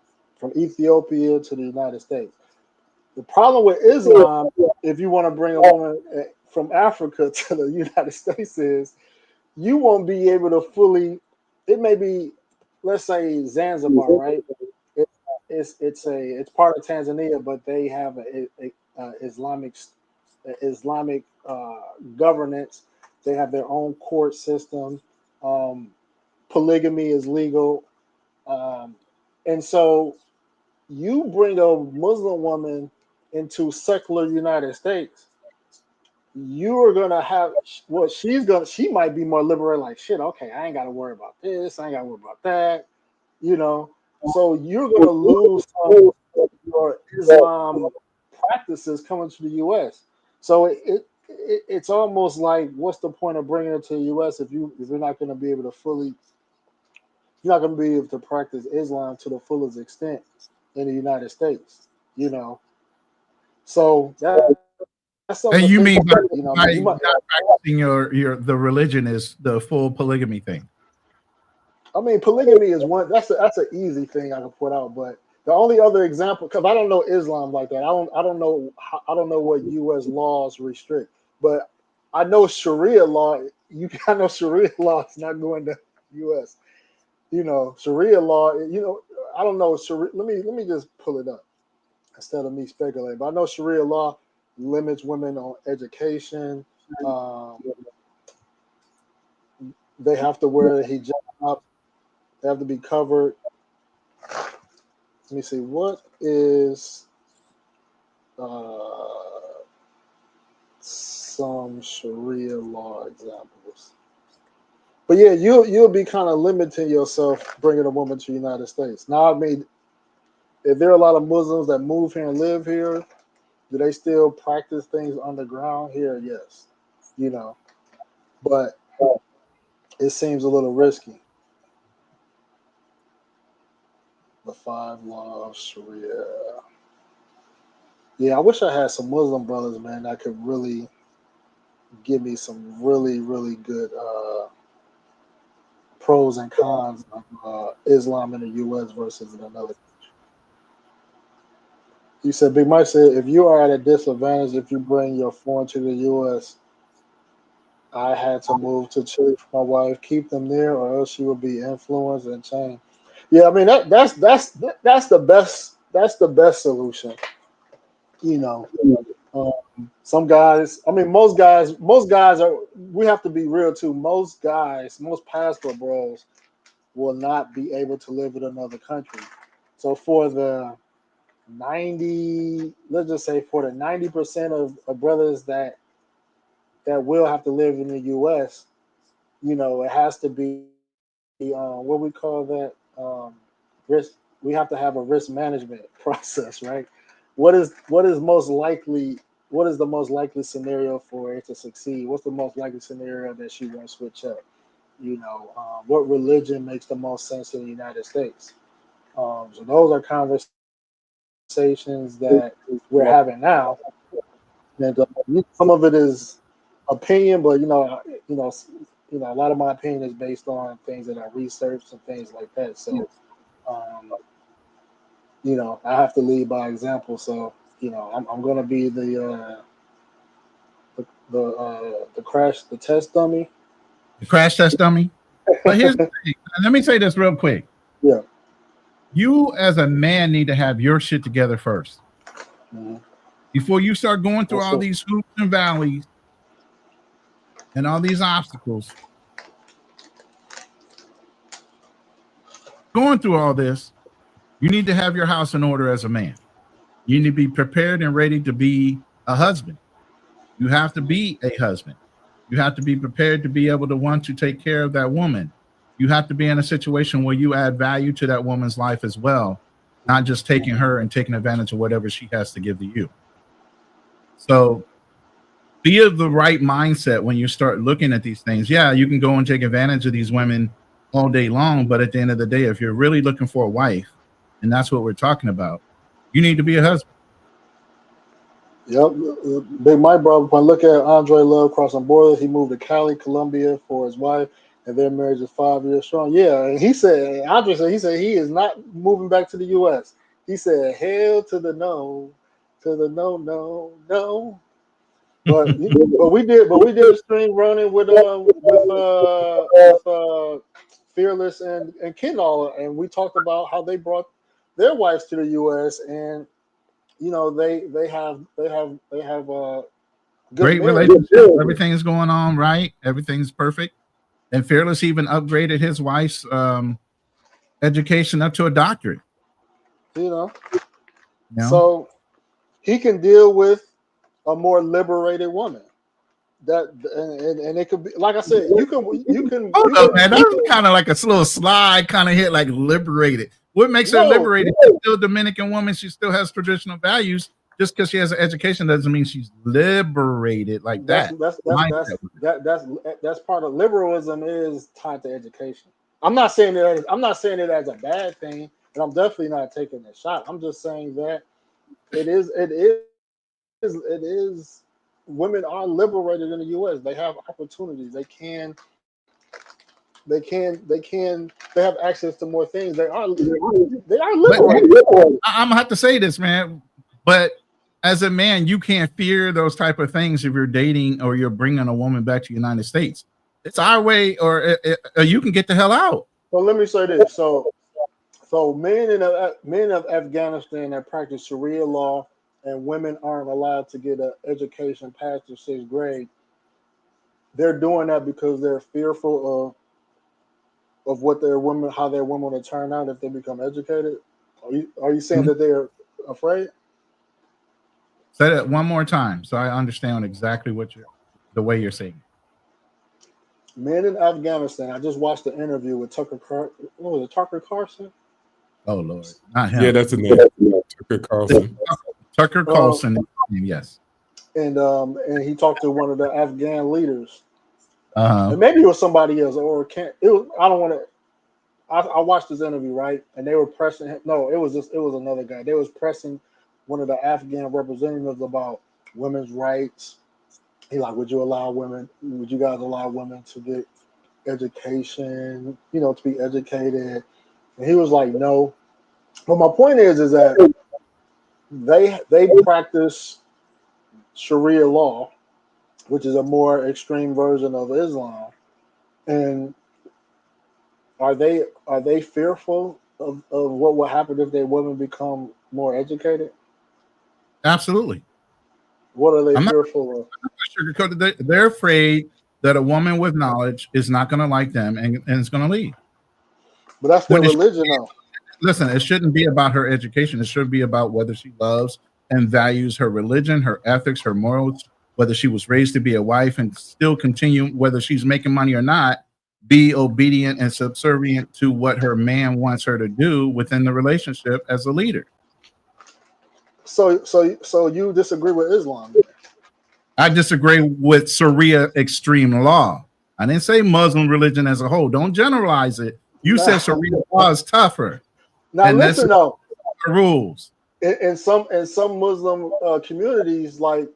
Ethiopia to the United States. The problem with Islam, if you want to bring a woman from Africa to the United States, is you won't be able to fully. It may be, let's say Zanzibar, right? It, it's part of Tanzania, but they have a Islamic governance. They have their own court system. Um, Polygamy is legal, um, and so you bring a Muslim woman into secular United States, you are gonna have what she might be more liberal, like shit, okay, I ain't gotta worry about this, I ain't gotta worry about that, you know. So you're gonna lose some of your Islam practices coming to the US. So it's almost like what's the point of bringing it to the US if you're not gonna be able to fully you're not gonna be able to practice Islam to the fullest extent in the United States, you know. So that's something And to you think mean about. You know, I by mean, you might. not practicing the religion is the full polygamy thing? I mean, polygamy is one. That's an easy thing I can put out. But the only other example, because I don't know Islam like that. I don't know what U.S. laws restrict. But I know Sharia law. I know Sharia law is not going to U.S. You know, Sharia law. You know, I don't know. Sharia, let me just pull it up instead of me speculating. But I know Sharia law limits women on education. Um, they have to wear a hijab. They have to be covered. Let me see. What is some Sharia law examples. But yeah, you'll be kind of limiting yourself bringing a woman to the United States. Now, I mean, if there are a lot of Muslims that move here and live here, do they still practice things underground here? Yes, but it seems a little risky. The 5 law of Sharia. Yeah, I wish I had some Muslim brothers, man, that could really give me some really, really good pros and cons of Islam in the U.S. versus in another country. You said, Big Mike said, if you are at a disadvantage if you bring your foreign to the U.S., I had to move to Chile for my wife, keep them there, or else she would be influenced and changed. Yeah, I mean that's the best solution. Some guys, I mean, most guys are. We have to be real too. Most passport bros will not be able to live in another country. So for the 90, let's just say for the 90% of brothers that will have to live in the U.S., it has to be what we call that risk. We have to have a risk management process, right? What is most likely? What is the most likely scenario for it to succeed? What's the most likely scenario that she won't switch up? What religion makes the most sense in the United States? So those are conversations that we're having now, and some of it is opinion, but a lot of my opinion is based on things that I researched and things like that. So, I have to lead by example. So, I'm going to be the test dummy. The crash test dummy. But here's the thing. Let me say this real quick. Yeah. You as a man need to have your shit together first. Mm-hmm. Before you start going through all these hoops and valleys and all these obstacles. Going through all this, you need to have your house in order as a man. You need to be prepared and ready to be a husband. You have to be a husband. You have to be prepared to be able to want to take care of that woman. You have to be in a situation where you add value to that woman's life as well, not just taking her and taking advantage of whatever she has to give to you. So be of the right mindset when you start looking at these things. Yeah, you can go and take advantage of these women all day long, but at the end of the day, if you're really looking for a wife, and that's what we're talking about, you need to be a husband. Yep. Big Mike bro, when I look at Andre Love crossing borders, he moved to Cali, Colombia for his wife, and their marriage is 5 years strong. Yeah, and Andre said he is not moving back to the U.S. He said, hell to the no, no. But we did a stream running with Fearless and Kendall, and we talked about how they brought their wives to the U.S. and they have a good great relationship. Everything's going on right. Everything's perfect. And Fearless even upgraded his wife's education up to a doctorate. So he can deal with a more liberated woman. That and it could be, like I said, you can. Oh, man, that was kind of like a slow slide, kind of hit like liberated. What makes her liberated? She's still a Dominican woman. She still has traditional values. Just because she has an education doesn't mean she's liberated like that. That's part of liberalism is tied to education. I'm not saying it as a bad thing, and I'm definitely not taking a shot. I'm just saying that it is. Women are liberated in the U.S. They have opportunities. They have access to more things. They are liberated. I'm gonna have to say this, man. But as a man, you can't fear those type of things if you're dating or you're bringing a woman back to the United States. It's our way, or you can get the hell out. Well, let me say this. So men of Afghanistan that practice Sharia law and women aren't allowed to get an education past the 6th grade. They're doing that because they're fearful of how their women will turn out if they become educated. Are you saying that they're afraid? Say that one more time so I understand exactly the way you're saying. Men in Afghanistan. I just watched the interview with Tucker Carlson? Oh Lord, not him. Yeah, that's a name. Tucker Carlson. Tucker Carlson. Yes. And he talked to one of the Afghan leaders. And maybe it was somebody else, or can't. It was. I don't want to. I watched this interview, right, and they were pressing him. No, it was another guy. They was pressing one of the Afghan representatives about women's rights. He like, would you guys allow women to get education, to be educated? And he was like, no. But my point is that they practice Sharia law, which is a more extreme version of Islam. And are they fearful of what will happen if their women become more educated? Absolutely. What are they fearful of? They're afraid that a woman with knowledge is not going to like them and it's going to leave. But that's their religion, though. Listen, it shouldn't be about her education. It should be about whether she loves and values her religion, her ethics, her morals, whether she was raised to be a wife and still continue, whether she's making money or not, be obedient and subservient to what her man wants her to do within the relationship as a leader. So you disagree with Islam? I disagree with Sharia extreme law. I didn't say Muslim religion as a whole. Don't generalize it. You said Sharia law is tougher. Now listen, though, the rules in some Muslim communities, like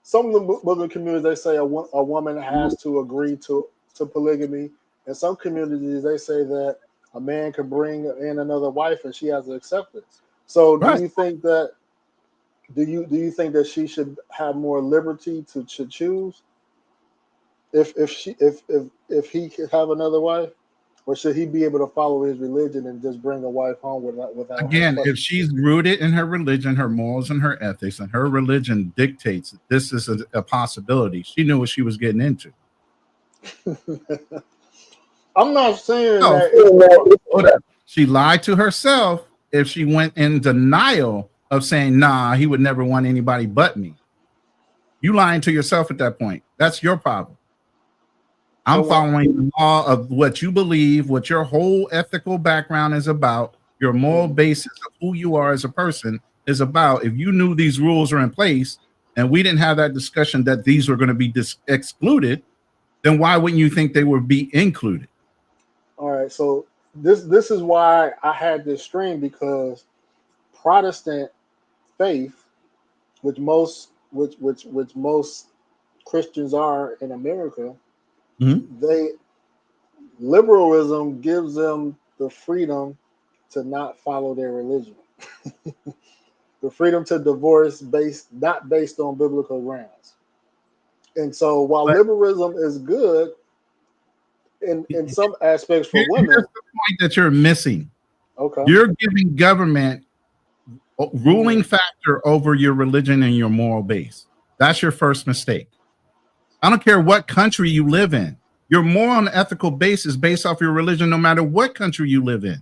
some of the Muslim communities, they say a woman has to agree to polygamy. In some communities, they say that a man can bring in another wife and she has to accept it. So, do you think that? Do you think that she should have more liberty to choose if he could have another wife, or should he be able to follow his religion and just bring a wife home without? Again, if she's rooted in her religion, her morals, and her ethics, and her religion dictates that this is a possibility, she knew what she was getting into. I'm not saying that she lied to herself if she went in denial of saying, nah, he would never want anybody but me. You lying to yourself at that point. That's your problem. I'm following the law of what you believe, what your whole ethical background is about, your moral basis of who you are as a person is about. If you knew these rules are in place and we didn't have that discussion that these were going to be excluded, then why wouldn't you think they would be included? All right. So this is why I had this stream, because Protestant faith, which most Christians are in America, liberalism gives them the freedom to not follow their religion, the freedom to divorce not based on biblical grounds. And so, while liberalism is good in some aspects for women, here's the point that you're missing. Okay, you're giving government ruling factor over your religion and your moral base. That's your first mistake. I don't care what country you live in. Your moral and ethical base is based off your religion, no matter what country you live in.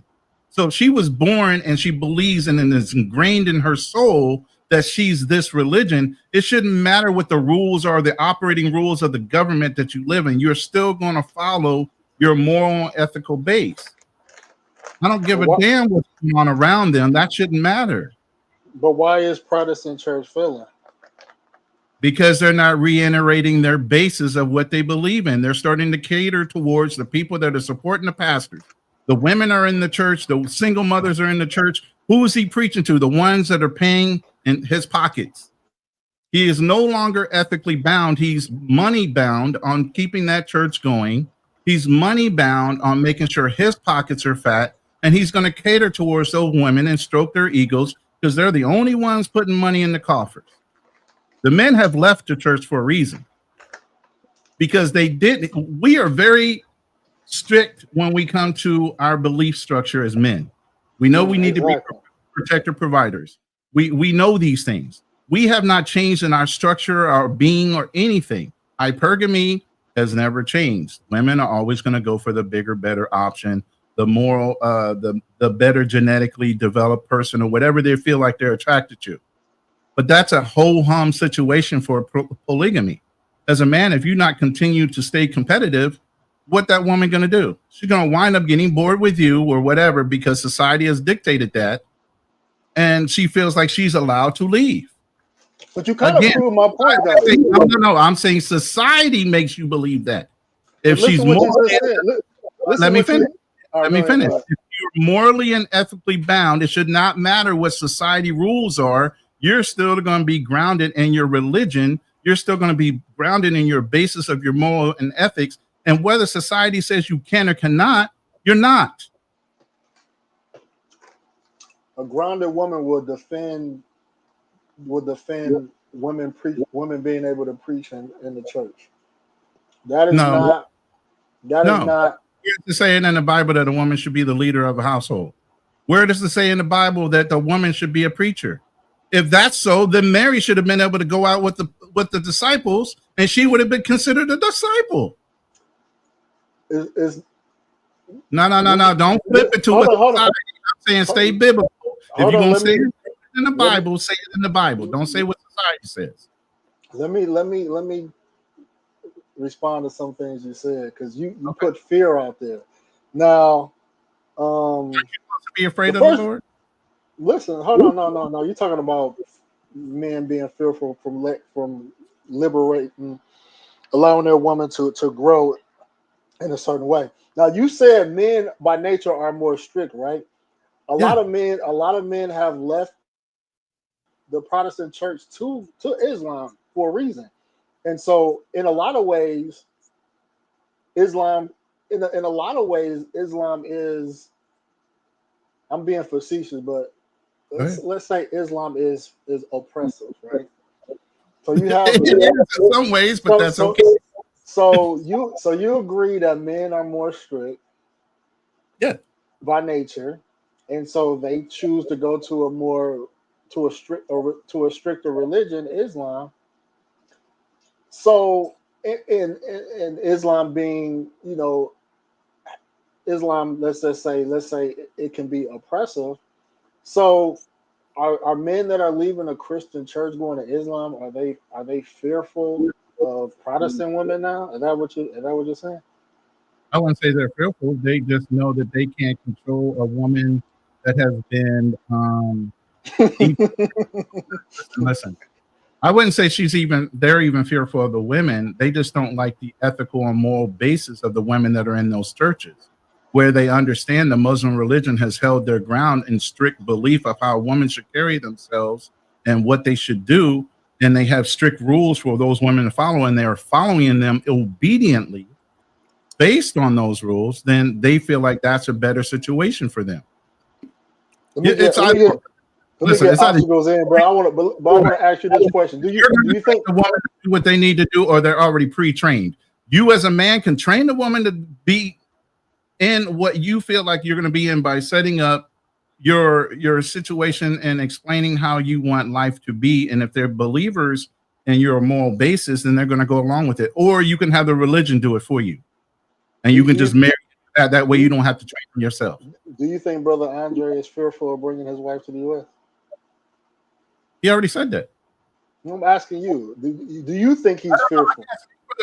So if she was born and she believes and it's ingrained in her soul that she's this religion, it shouldn't matter what the rules are, the operating rules of the government that you live in. You're still going to follow your moral and ethical base. I don't give a damn what's going on around them. That shouldn't matter. But why is Protestant church failing? Because they're not reiterating their basis of what they believe in. They're starting to cater towards the people that are supporting the pastors. The women are in the church. The single mothers are in the church. Who is he preaching to? The ones that are paying in his pockets. He is no longer ethically bound. He's money bound on keeping that church going. He's money bound on making sure his pockets are fat. And he's going to cater towards those women and stroke their egos because they're the only ones putting money in the coffers. The men have left the church for a reason, because they did. We are very strict when we come to our belief structure as men. We know we need to be protector providers. We know these things. We have not changed in our structure, our being, or anything. Hypergamy has never changed. Women are always going to go for the bigger, better option, the moral, the better genetically developed person, or whatever they feel like they're attracted to. But that's a ho-hum situation for polygamy. As a man, if you not continue to stay competitive, what that woman going to do? She's going to wind up getting bored with you or whatever because society has dictated that. And she feels like she's allowed to leave. But you kind of proved my point, though. No. I'm saying society makes you believe that. If she's more, let me finish. Let me finish. If you're morally and ethically bound, it should not matter what society rules are. You're still going to be grounded in your religion. You're still going to be grounded in your basis of your moral and ethics. And whether society says you can or cannot, you're not. A grounded woman will defend women being able to preach in the church. That is not. That is not. Where does it say in the Bible that a woman should be the leader of a household? Where does it say in the Bible that the woman should be a preacher? If that's so, then Mary should have been able to go out with the disciples, and she would have been considered a disciple. No. Don't flip it to what I'm saying. Stay biblical. If you're gonna say it in the Bible, say it in the Bible. Don't say what society says. Let me respond to some things you said, because you put fear out there. Now, aren't you supposed to be afraid of the Lord? Listen, hold on, no. You're talking about men being fearful from liberating, allowing their woman to grow in a certain way. Now, you said men by nature are more strict, right? A lot of men have left the Protestant church to Islam for a reason. And so in a lot of ways, Islam is, I'm being facetious, but let's say Islam is oppressive, right? So you have in some ways, but that's okay. So you agree that men are more strict, by nature, and so they choose to go to a stricter religion, Islam. So in Islam being, Islam, let's say it can be oppressive. So are men that are leaving a Christian church going to Islam, are they fearful of Protestant women now? Is that what you're saying? I wouldn't say they're fearful. They just know that they can't control a woman that has been listen. I wouldn't say they're even fearful of the women. They just don't like the ethical and moral basis of the women that are in those churches, where they understand the Muslim religion has held their ground in strict belief of how women should carry themselves and what they should do. And they have strict rules for those women to follow, and they are following them obediently based on those rules. Then they feel like that's a better situation for them. Let me get obstacles in, bro. I want to ask you this question. Do you think the woman do what they need to do, or they're already pre-trained? You as a man can train the woman to be in what you feel like you're going to be in by setting up your situation and explaining how you want life to be. And if they're believers in your moral basis, then they're going to go along with it. Or you can have the religion do it for you, and you can just marry that way. You don't have to train yourself. Do you think Brother Andre is fearful of bringing his wife to the U.S.? He already said that. I'm asking you. Do you think he's fearful?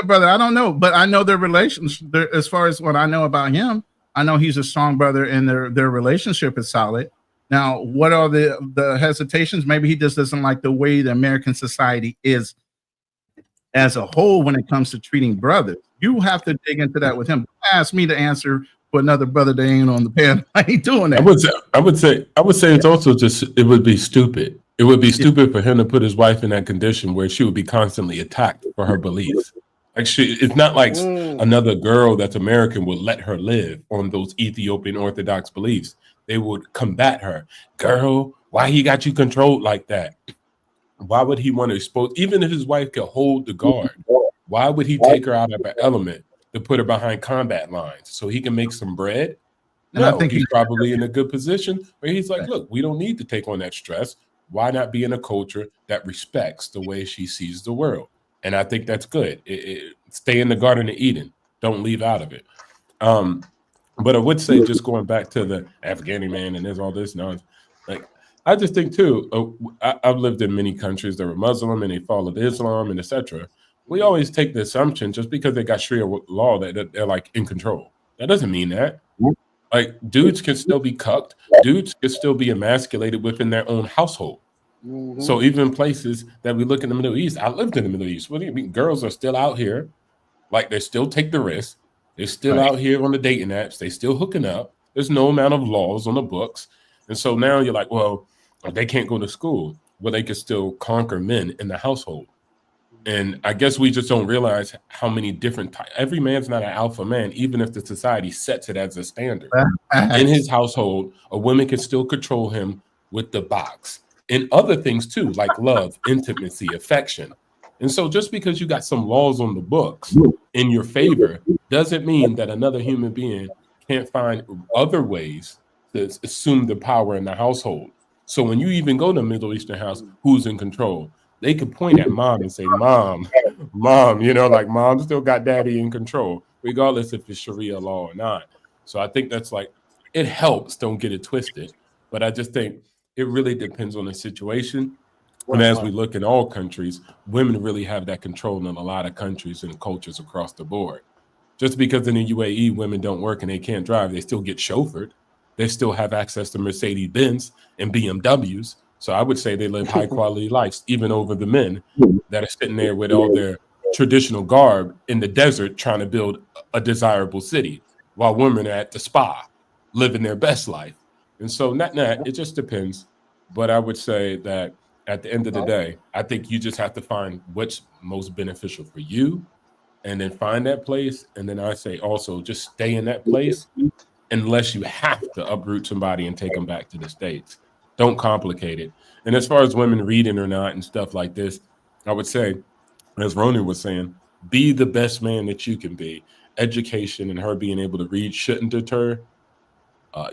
Brother, I don't know, but I know their relations. As far as what I know about him, I know he's a strong brother, and their relationship is solid. Now, what are the hesitations? Maybe he just doesn't like the way the American society is as a whole when it comes to treating brothers. You have to dig into that with him. Don't ask me to answer for another brother that ain't on the panel. I ain't doing that. I would say it's also just, it would be stupid. It would be stupid for him to put his wife in that condition where she would be constantly attacked for her beliefs. Like it's not like another girl that's American would let her live on those Ethiopian Orthodox beliefs. They would combat her. Girl, why he got you controlled like that? Why would he want to expose, even if his wife could hold the guard, why would he take her out of her element to put her behind combat lines so he can make some bread? No, I think he's probably in a good position where he's like, look, we don't need to take on that stress. Why not be in a culture that respects the way she sees the world? And I think that's good. Stay in the Garden of Eden. Don't leave out of it. But I would say, just going back to the Afghani man and there's all this nonsense, like I just think too, I've lived in many countries that were Muslim and they followed Islam and etc. We always take the assumption just because they got Sharia law that they're like in control. That doesn't mean that. Like dudes can still be cucked. Dudes can still be emasculated within their own household. So even places that we look in the Middle East, I lived in the Middle East. What do you mean? Girls are still out here. Like they still take the risk. They're still out here on the dating apps. They still hooking up. There's no amount of laws on the books. And so now you're like, well, they can't go to school. Well, they can still conquer men in the household. And I guess we just don't realize how many different types. Every man's not an alpha man, even if the society sets it as a standard. In his household, a woman can still control him with the box and other things too, like love, intimacy, affection. And so just because you got some laws on the books in your favor doesn't mean that another human being can't find other ways to assume the power in the household. So when you even go to a Middle Eastern house, who's in control? They could point at mom and say, mom, you know, like mom still got daddy in control, regardless if it's Sharia law or not. So I think that's like, it helps, don't get it twisted. But I just think it really depends on the situation. And as we look in all countries, women really have that control in a lot of countries and cultures across the board. Just because in the UAE, women don't work and they can't drive, they still get chauffeured. They still have access to Mercedes-Benz and BMWs. So I would say they live high quality lives, even over the men that are sitting there with all their traditional garb in the desert trying to build a desirable city, while women are at the spa living their best life. And so net, it just depends. But I would say that at the end of the day, I think you just have to find what's most beneficial for you and then find that place. And then I say also just stay in that place unless you have to uproot somebody and take them back to the States. Don't complicate it. And as far as women reading or not and stuff like this, I would say, as Roni was saying, be the best man that you can be. Education and her being able to read shouldn't deter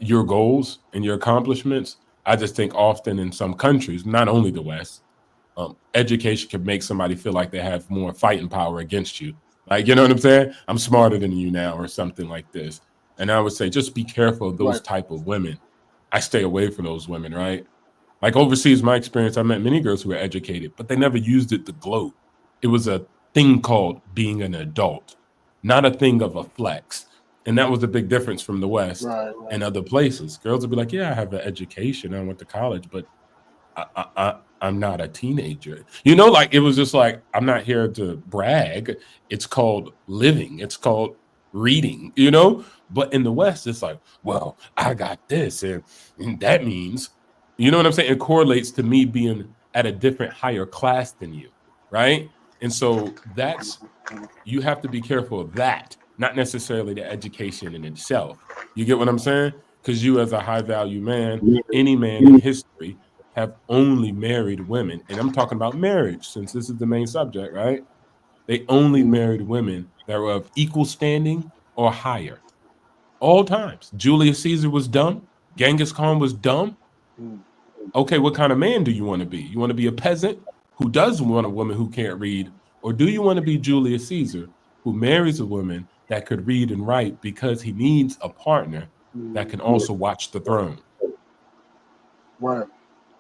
your goals and your accomplishments. I just think often in some countries, not only the West, education can make somebody feel like they have more fighting power against you. Like, you know what I'm saying? I'm smarter than you now or something like this. And I would say just be careful of those type of women. I stay away from those women, right? Like overseas, my experience, I met many girls who were educated, but they never used it to gloat. It was a thing called being an adult, not a thing of a flex. And that was a big difference from the West and other places. Girls would be like, yeah, I have an education. I went to college, but I'm not a teenager. You know, like it was just like, I'm not here to brag. It's called living. It's called reading, you know? But in the West, it's like, well, I got this. And that means, you know what I'm saying? It correlates to me being at a different higher class than you, right? And so you have to be careful of that, not necessarily the education in itself. You get what I'm saying? Because you as a high value man, any man in history have only married women. And I'm talking about marriage since this is the main subject, right? They only married women that were of equal standing or higher. All times. Julius Caesar was dumb. Genghis Khan was dumb. Okay, what kind of man do you want to be? You want to be a peasant who does want a woman who can't read? Or do you want to be Julius Caesar who marries a woman that could read and write because he needs a partner that can also watch the throne? Right.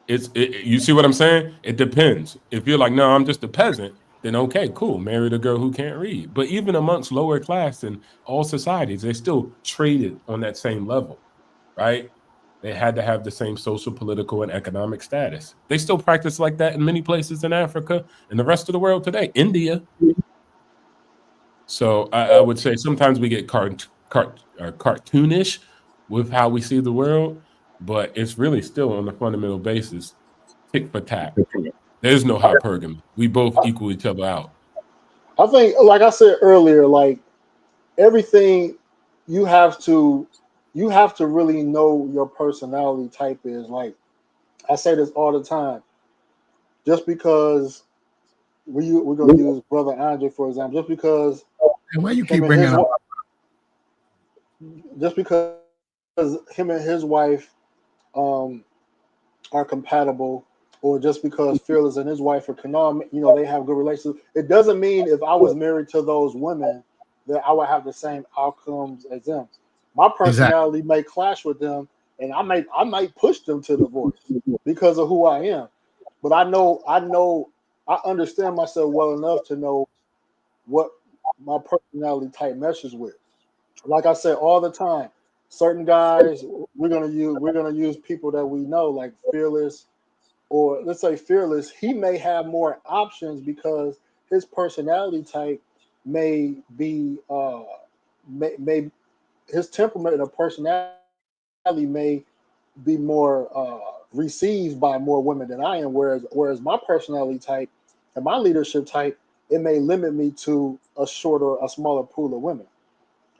You see what I'm saying? It depends. If you're like, no, I'm just a peasant, then okay, cool. Married a girl who can't read. But even amongst lower class in all societies, they still traded on that same level, right? They had to have the same social, political, and economic status. They still practice like that in many places in Africa and the rest of the world today, India. So I would say sometimes we get cartoonish with how we see the world, but it's really still on the fundamental basis, tick for tack. There's no hypergamy. We both equal each other out. I think, like I said earlier, like everything you have to really know your personality type is. Like I say this all the time. Just because we're gonna use Brother Andre for example, just because why you keep bringing up? Just because him and his wife are compatible, or just because Fearless and his wife are canon, you know, they have good relations. It doesn't mean if I was married to those women that I would have the same outcomes as them. My personality may clash with them, and I might push them to divorce because of who I am. But I understand myself well enough to know what my personality type meshes with. Like I said all the time, certain guys we're gonna use people that we know, like Fearless, or let's say Fearless. He may have more options because his personality type may be may his temperament and personality may be more received by more women than I am. Whereas my personality type and my leadership type, it may limit me to a smaller pool of women.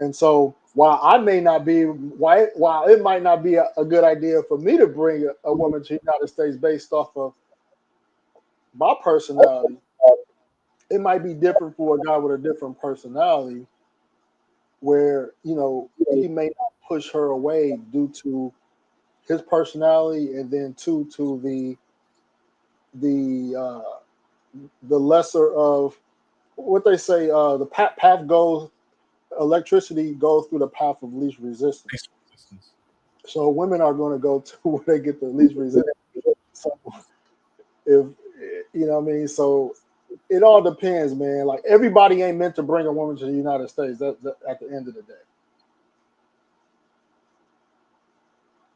And so while it might not be a good idea for me to bring a woman to the United States based off of my personality, it might be different for a guy with a different personality where, he may not push her away due to his personality, and then to the lesser of what they say, the path goes, electricity goes through the path of least resistance. So women are going to go to where they get the least resistance. So if you know what I mean, so it all depends, man. Like, everybody ain't meant to bring a woman to the United States. That at the end of the day.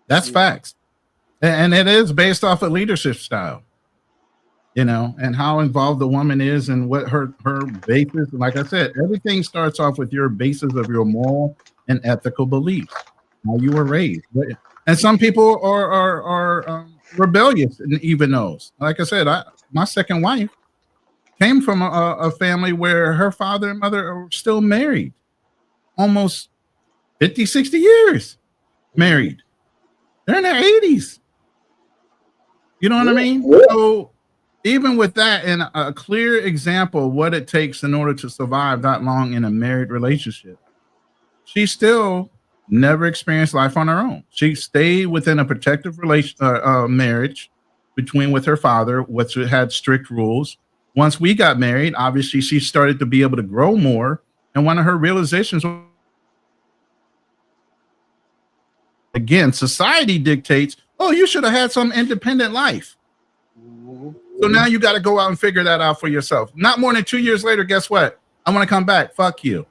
That's facts. And it is based off of leadership style, and how involved the woman is and what her basis. Like I said, everything starts off with your basis of your moral and ethical beliefs, how you were raised. And some people are rebellious in even those. Like I said, my second wife came from a family where her father and mother are still married, almost 50, 60 years married. They're in their 80s. You know what I mean? So even with that, and a clear example of what it takes in order to survive that long in a married relationship, she still never experienced life on her own. She stayed within a protective marriage with her father, which had strict rules. Once we got married, obviously she started to be able to grow more. And one of her realizations was, again, society dictates, oh, you should have had some independent life. So now you got to go out and figure that out for yourself. Not more than 2 years later, guess what? I want to come back. Fuck you.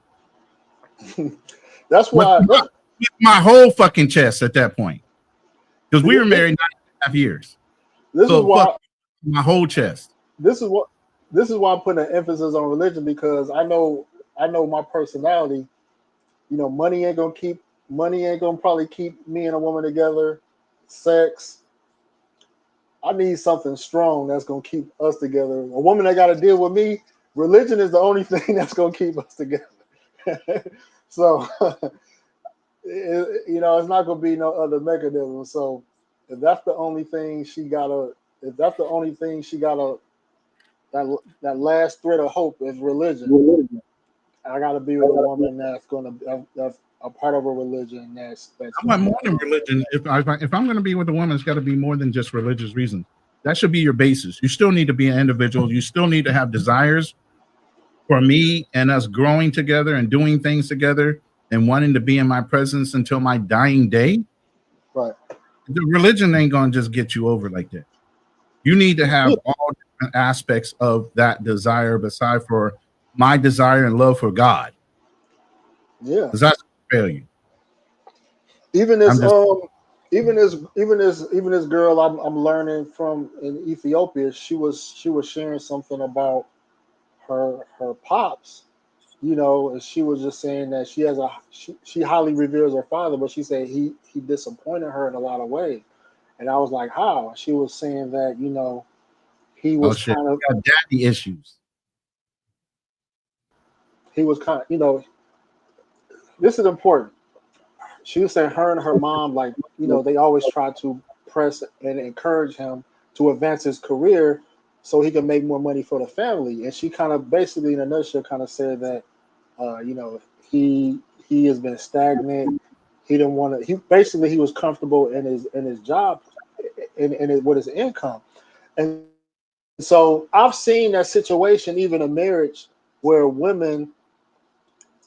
That's why with my whole fucking chest at that point. Because we were married 9.5 years. This is why my whole chest. This is why I'm putting an emphasis on religion, because I know my personality. Money ain't gonna probably keep me and a woman together. Sex, I need something strong that's gonna keep us together. A woman that got to deal with me, religion is the only thing that's gonna keep us together. So, it's not gonna be no other mechanism. So, if that's the only thing she gotta, that last thread of hope is religion. I gotta be with a woman that's a part of a religion. That's I want more than religion. If I'm going to be with a woman, it's got to be more than just religious reasons. That should be your basis. You still need to be an individual. You still need to have desires for me and us growing together and doing things together and wanting to be in my presence until my dying day. Right. The religion ain't going to just get you over like that. You need to have all different aspects of that desire beside for my desire and love for God. Yeah. Because that's failure. Even this girl I'm learning from in Ethiopia, she was sharing something about her pops, and she was just saying that she highly reveres her father, but she said he disappointed her in a lot of ways. And I was like, how? She was saying that, he was kind of got daddy issues. He was kind of, this is important. She was saying her and her mom, like, they always try to press and encourage him to advance his career so he can make more money for the family. And she kind of basically, in a nutshell, kind of said that, he has been stagnant. He didn't want to. He was comfortable in his job, with his income. And so I've seen that situation, even in marriage, where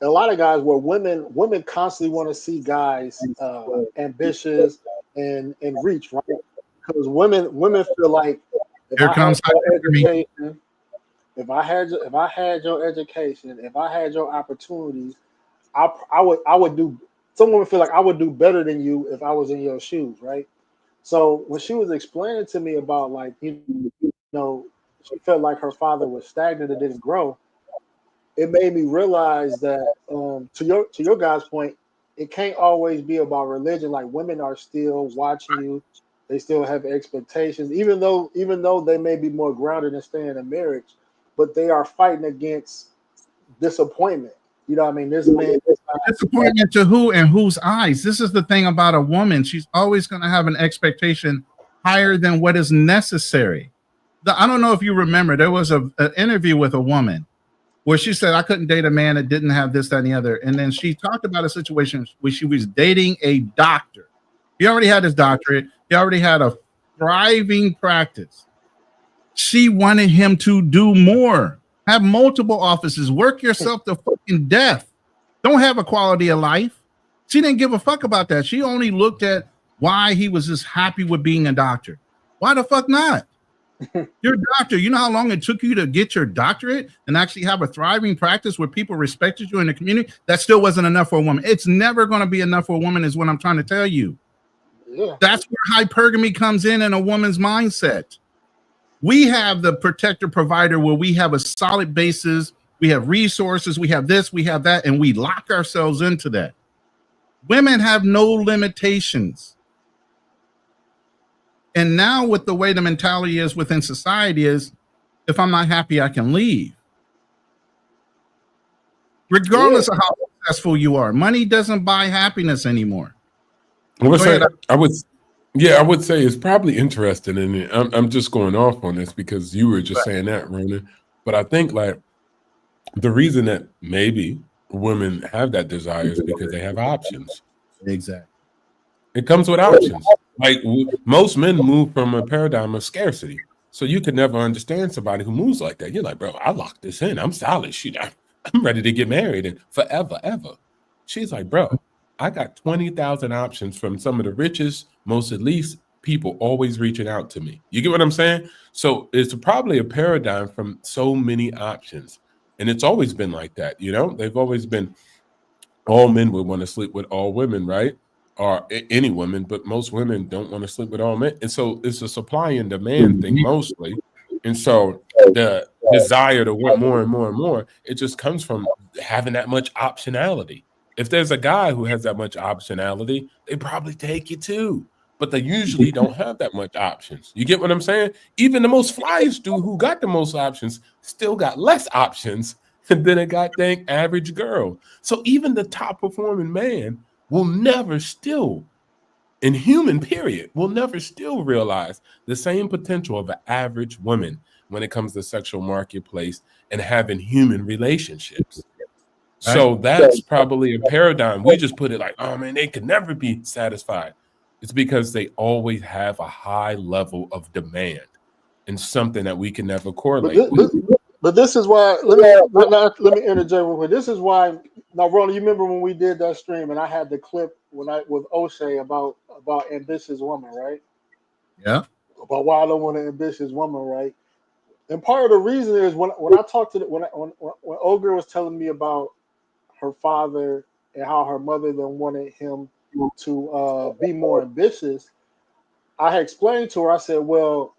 a lot of guys, where women constantly want to see guys ambitious and reach, right? Because women feel like if Here I comes had your education, if I had your education, if I had your opportunities, I would do. Some women feel like I would do better than you if I was in your shoes, right? So when she was explaining to me about like she felt like her father was stagnant and didn't grow, it made me realize that to your guys' point, it can't always be about religion. Like women are still watching you, they still have expectations, even though they may be more grounded and staying in marriage, but they are fighting against disappointment. You know what I mean? This man disappointment to who and whose eyes? This is the thing about a woman. She's always going to have an expectation higher than what is necessary. I don't know if you remember, there was an interview with a woman where she said, I couldn't date a man that didn't have this, that, and the other. And then she talked about a situation where she was dating a doctor. He already had his doctorate. He already had a thriving practice. She wanted him to do more, have multiple offices, work yourself to fucking death. Don't have a quality of life. She didn't give a fuck about that. She only looked at why he was just happy with being a doctor. Why the fuck not? You're a doctor. You know how long it took you to get your doctorate and actually have a thriving practice where people respected you in the community? That still wasn't enough for a woman. It's never going to be enough for a woman is what I'm trying to tell you. Yeah. That's where hypergamy comes in a woman's mindset. We have the protector provider where we have a solid basis. We have resources. We have this, we have that, and we lock ourselves into that. Women have no limitations. And now with the way the mentality is within society is, if I'm not happy, I can leave. Regardless of how successful you are. Money doesn't buy happiness anymore. I would say it's probably interesting, and I'm just going off on this because you were just saying that, Ronan. But I think like the reason that maybe women have that desire is because they have options. Exactly. It comes with options. Like most men move from a paradigm of scarcity. So you could never understand somebody who moves like that. You're like, bro, I locked this in. I'm solid. Shit, I'm ready to get married and forever, ever. She's like, bro, I got 20,000 options from some of the richest, most elite people always reaching out to me. You get what I'm saying? So it's probably a paradigm from so many options. And it's always been like that. You know, they've always been all men would want to sleep with all women, right? Or any women, but most women don't want to sleep with all men. And so it's a supply and demand thing mostly. And so the desire to want more and more and more, it just comes from having that much optionality. If there's a guy who has that much optionality, they probably take you too. But they usually don't have that much options. You get what I'm saying? Even the most flyest dude who got the most options still got less options than a goddamn average girl. So even the top performing man will never still, in human period, will never still realize the same potential of an average woman when it comes to sexual marketplace and having human relationships. So that's probably a paradigm. We just put it like, oh man, they could never be satisfied. It's because they always have a high level of demand and something that we can never correlate with. But this is why. Let me interject with. This is why. Now, Ronald, you remember when we did that stream and I had the clip with O'Shea about ambitious woman, right? Yeah. About why I don't want an ambitious woman, right? And part of the reason is when I talked to when Olga was telling me about her father and how her mother then wanted him to be more ambitious, I had explained to her. I said, well,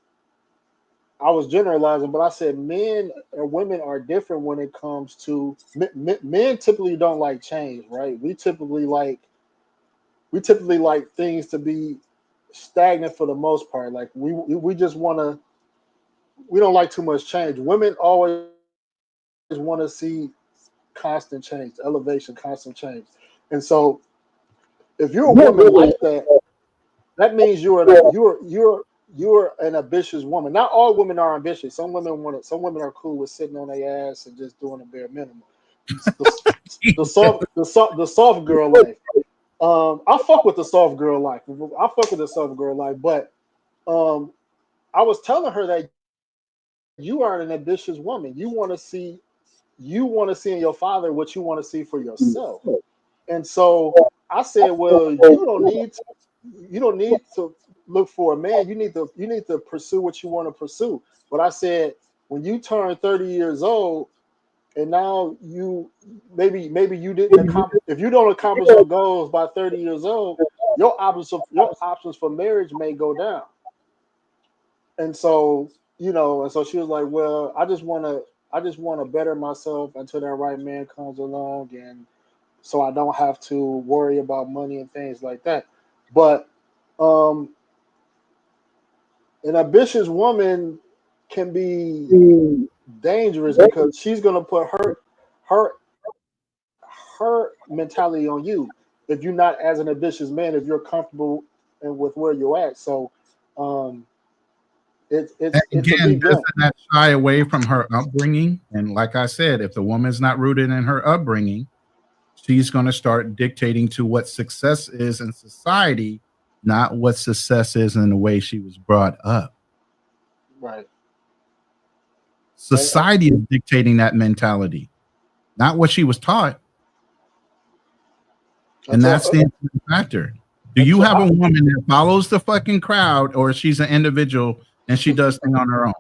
I was generalizing, but I said men or women are different when it comes to men. Typically don't like change, right? We typically like things to be stagnant for the most part. Like we just want to. We don't like too much change. Women always want to see constant change, elevation, constant change. And so, if you're a woman like that, that means you're an ambitious woman. Not all women are ambitious. Some women are cool with sitting on their ass and just doing the bare minimum. The soft girl life. I fuck with the soft girl life. But I was telling her that you are an ambitious woman. You want to see in your father what you want to see for yourself. And so I said, well, you don't need to. you don't need to look for a man. You need to pursue what you want to pursue. But I said, when you turn 30 years old, and now you maybe you didn't accomplish, if you don't accomplish your goals by 30 years old, your options for marriage may go down. And so, and so she was like, well, I just want to better myself until that right man comes along, and so I don't have to worry about money and things like that. But an ambitious woman can be dangerous because she's going to put her mentality on you if you're not as an ambitious man, if you're comfortable and with where you're at. So it's again, doesn't that shy away from her upbringing? And like I said, if the woman's not rooted in her upbringing, she's going to start dictating to what success is in society, not what success is in the way she was brought up. Right. Society is dictating that mentality, not what she was taught. And that's the factor. Do you have a woman that follows the fucking crowd, or she's an individual and she does things on her own?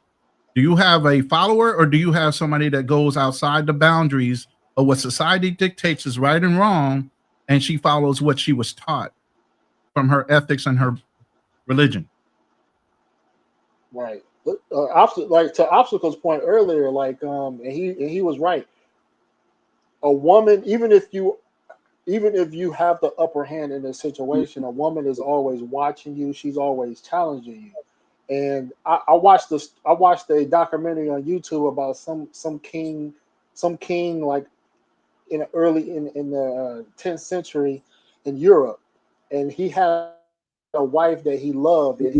Do you have a follower, or do you have somebody that goes outside the boundaries of what society dictates is right and wrong, and she follows what she was taught from her ethics and her religion? Right. Like to Obstacle's point earlier, like and he was right. A woman, even if you have the upper hand in a situation, a woman is always watching you. She's always challenging you. And I watched a documentary on YouTube about some king like in the 10th century in Europe, and he had a wife that he loved, and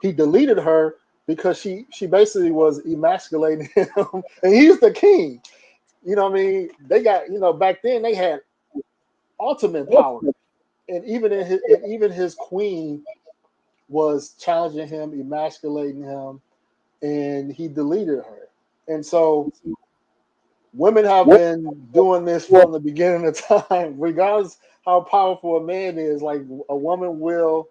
he deleted her because she basically was emasculating him, and he's the king. You know what I mean? They got, back then they had ultimate power, and even his queen was challenging him, emasculating him, and he deleted her. And so women have been doing this from the beginning of time, regardless how powerful a man is. Like, a woman will,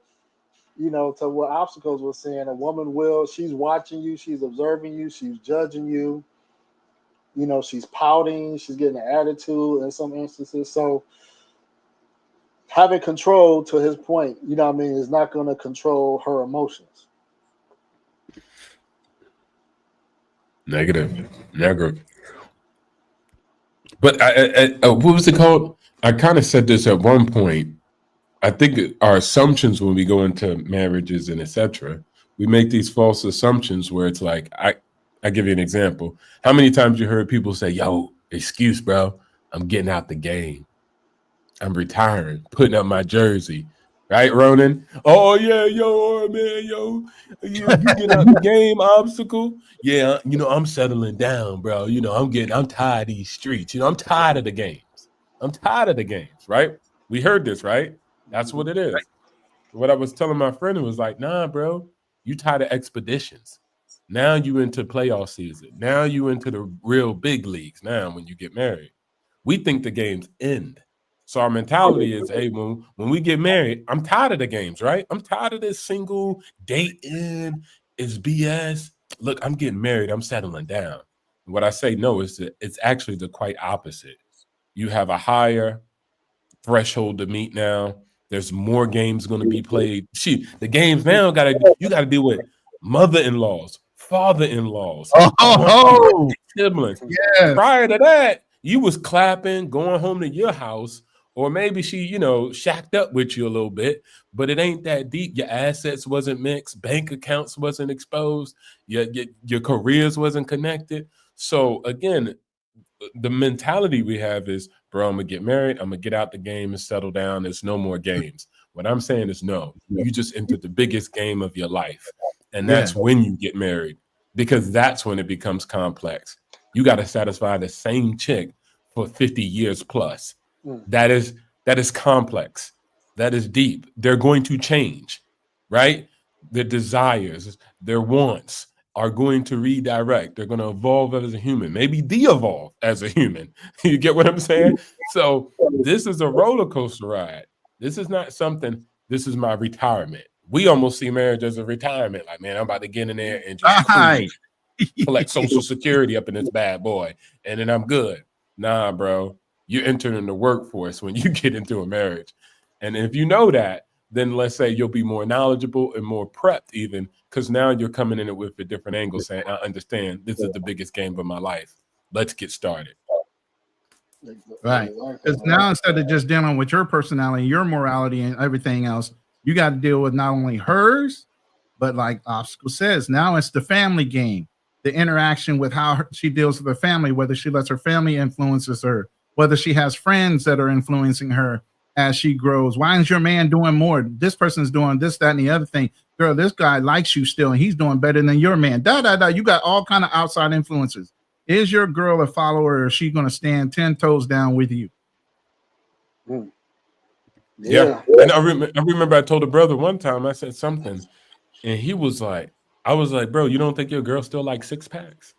to what Obstacles was saying, a woman will, she's watching you, she's observing you, she's judging you. She's pouting, she's getting an attitude in some instances. So having control, to his point, is not going to control her emotions. Negative. But what was it called? I kind of said this at one point. I think our assumptions when we go into marriages and etc., we make these false assumptions where it's like, I give you an example. How many times you heard people say, yo, excuse, bro, I'm getting out the game. I'm retiring, putting up my jersey. Right, Ronan? Oh, yeah, yo, man, yo, you get out the game, Obstacle. Yeah, I'm settling down, bro. I'm tired of these streets. I'm tired of the games. Right? We heard this, right? That's what it is. What I was telling my friend, was like, nah, bro, you tired of expeditions. Now you into playoff season. Now you into the real big leagues now when you get married. We think the games end. So our mentality is, hey, when we get married, I'm tired of the games, right? I'm tired of this single dating. It's BS. Look, I'm getting married. I'm settling down. And what I say no is that it's actually the quite opposite. You have a higher threshold to meet now. There's more games going to be played. The games now you got to deal with mother-in-laws, father-in-laws, siblings. Yes. Prior to that, you was clapping, going home to your house, or maybe she, shacked up with you a little bit, but it ain't that deep. Your assets wasn't mixed, bank accounts wasn't exposed, your careers wasn't connected. So again, the mentality we have is, bro, I'm gonna get married, I'm gonna get out the game and settle down. There's no more games. What I'm saying is, no, you just entered the biggest game of your life. And that's when you get married, because that's when it becomes complex. You got to satisfy the same chick for 50 years plus. That is complex. That is deep. They're going to change, right? Their desires, their wants are going to redirect. They're going to evolve as a human, maybe de-evolve as a human. You get what I'm saying? So this is a roller coaster ride. This is not something This is my retirement. We almost see marriage as a retirement. Like, man, I'm about to get in there and just cruise, collect Social Security up in this bad boy, and then I'm good. Nah, bro. You're entering the workforce when you get into a marriage. And if you know that, then let's say you'll be more knowledgeable and more prepped even, because now you're coming in it with a different angle saying, I understand this is the biggest game of my life. Let's get started. Right. Because now instead of just dealing with your personality, your morality, and everything else, you got to deal with not only hers, but like Obstacle says, now it's the family game, the interaction with how she deals with her family, whether she lets her family influences her, whether she has friends that are influencing her as she grows. Why is your man doing more? This person's doing this, that, and the other thing. Girl, this guy likes you still, and he's doing better than your man. You got all kind of outside influences. Is your girl a follower, or is she going to stand 10 toes down with you? Yeah. And I remember I told a brother one time, I said something, and he was like, I was like, bro, you don't think your girl still likes 6-packs?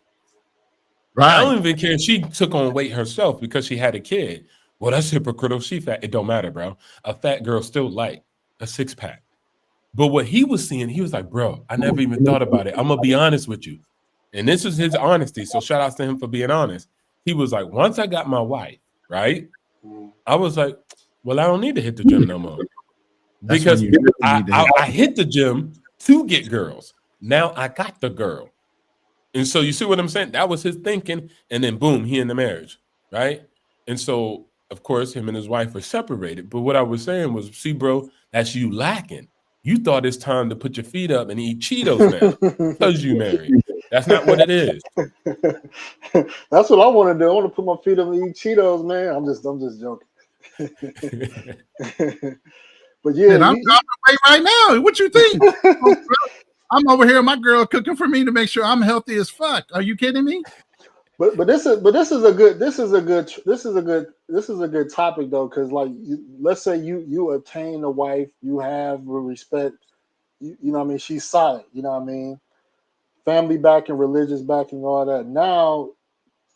Right. I don't even care if she took on weight herself because she had a kid. Well, that's hypocritical. She fat. It don't matter, bro. A fat girl still like a 6-pack. But what he was seeing, he was like, bro, I never even thought about it. I'm going to be honest with you. And this is his honesty. So shout out to him for being honest. He was like, once I got my wife, right? I was like, well, I don't need to hit the gym no more. Because I hit the gym to get girls. Now I got the girl. And so you see what I'm saying? That was his thinking. And then boom, he in the marriage, right? And so, of course, him and his wife are separated. But what I was saying was, see, bro, that's you lacking. You thought it's time to put your feet up and eat Cheetos now because you married. That's not what it is. That's what I want to do. I want to put my feet up and eat Cheetos, man. I'm just joking. But yeah, I'm away right now. What you think? I'm over here, my girl cooking for me to make sure I'm healthy as fuck. Are you kidding me? But this is a good topic though, because like let's say you obtain a wife, you have respect, you know what I mean, she's solid, you know what I mean, family backing, religious backing, all that. Now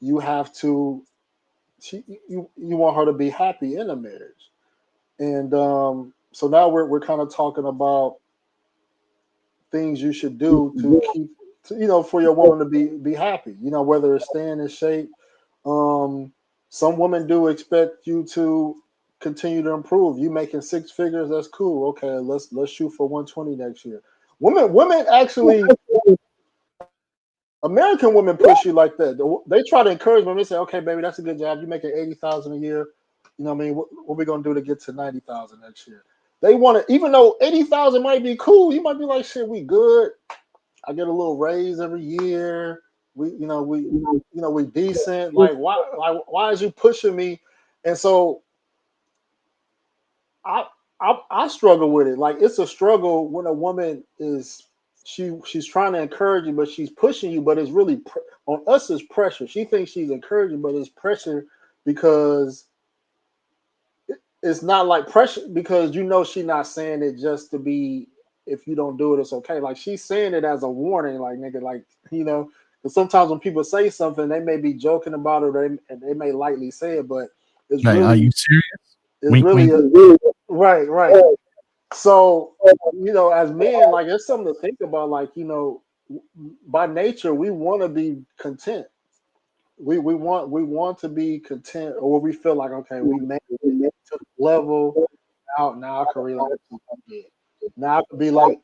you have to you want her to be happy in a marriage, and so now we're kind of talking about things you should do to keep, for your woman to be happy, whether it's staying in shape. Some women do expect you to continue to improve. You making 6 figures, that's cool. Okay, let's shoot for 120 next year. Women actually, American women push you like that. They try to encourage them. They say, okay, baby, that's a good job. You're making 80,000 a year. You know what I mean? What are we gonna do to get to 90,000 next year? They want to, even though 80,000 might be cool, you might be like, shit, we good. I get a little raise every year. We decent. Like, why is you pushing me? And so I struggle with it. Like, it's a struggle when a woman is she's trying to encourage you, but she's pushing you, but it's really on us is pressure. She thinks she's encouraging, but it's pressure because it's not like pressure because she's not saying it just to be, if you don't do it, it's okay. Like, she's saying it as a warning, like, nigga, like, because sometimes when people say something, they may be joking about it, and they may lightly say it, but it's really, are you serious? It's wink, really wink. Right. So, as men, like, it's something to think about. Like, by nature, we want to be content. We want to be content, or we feel like, okay, we made it to the level. Now I can relax. Now I could be like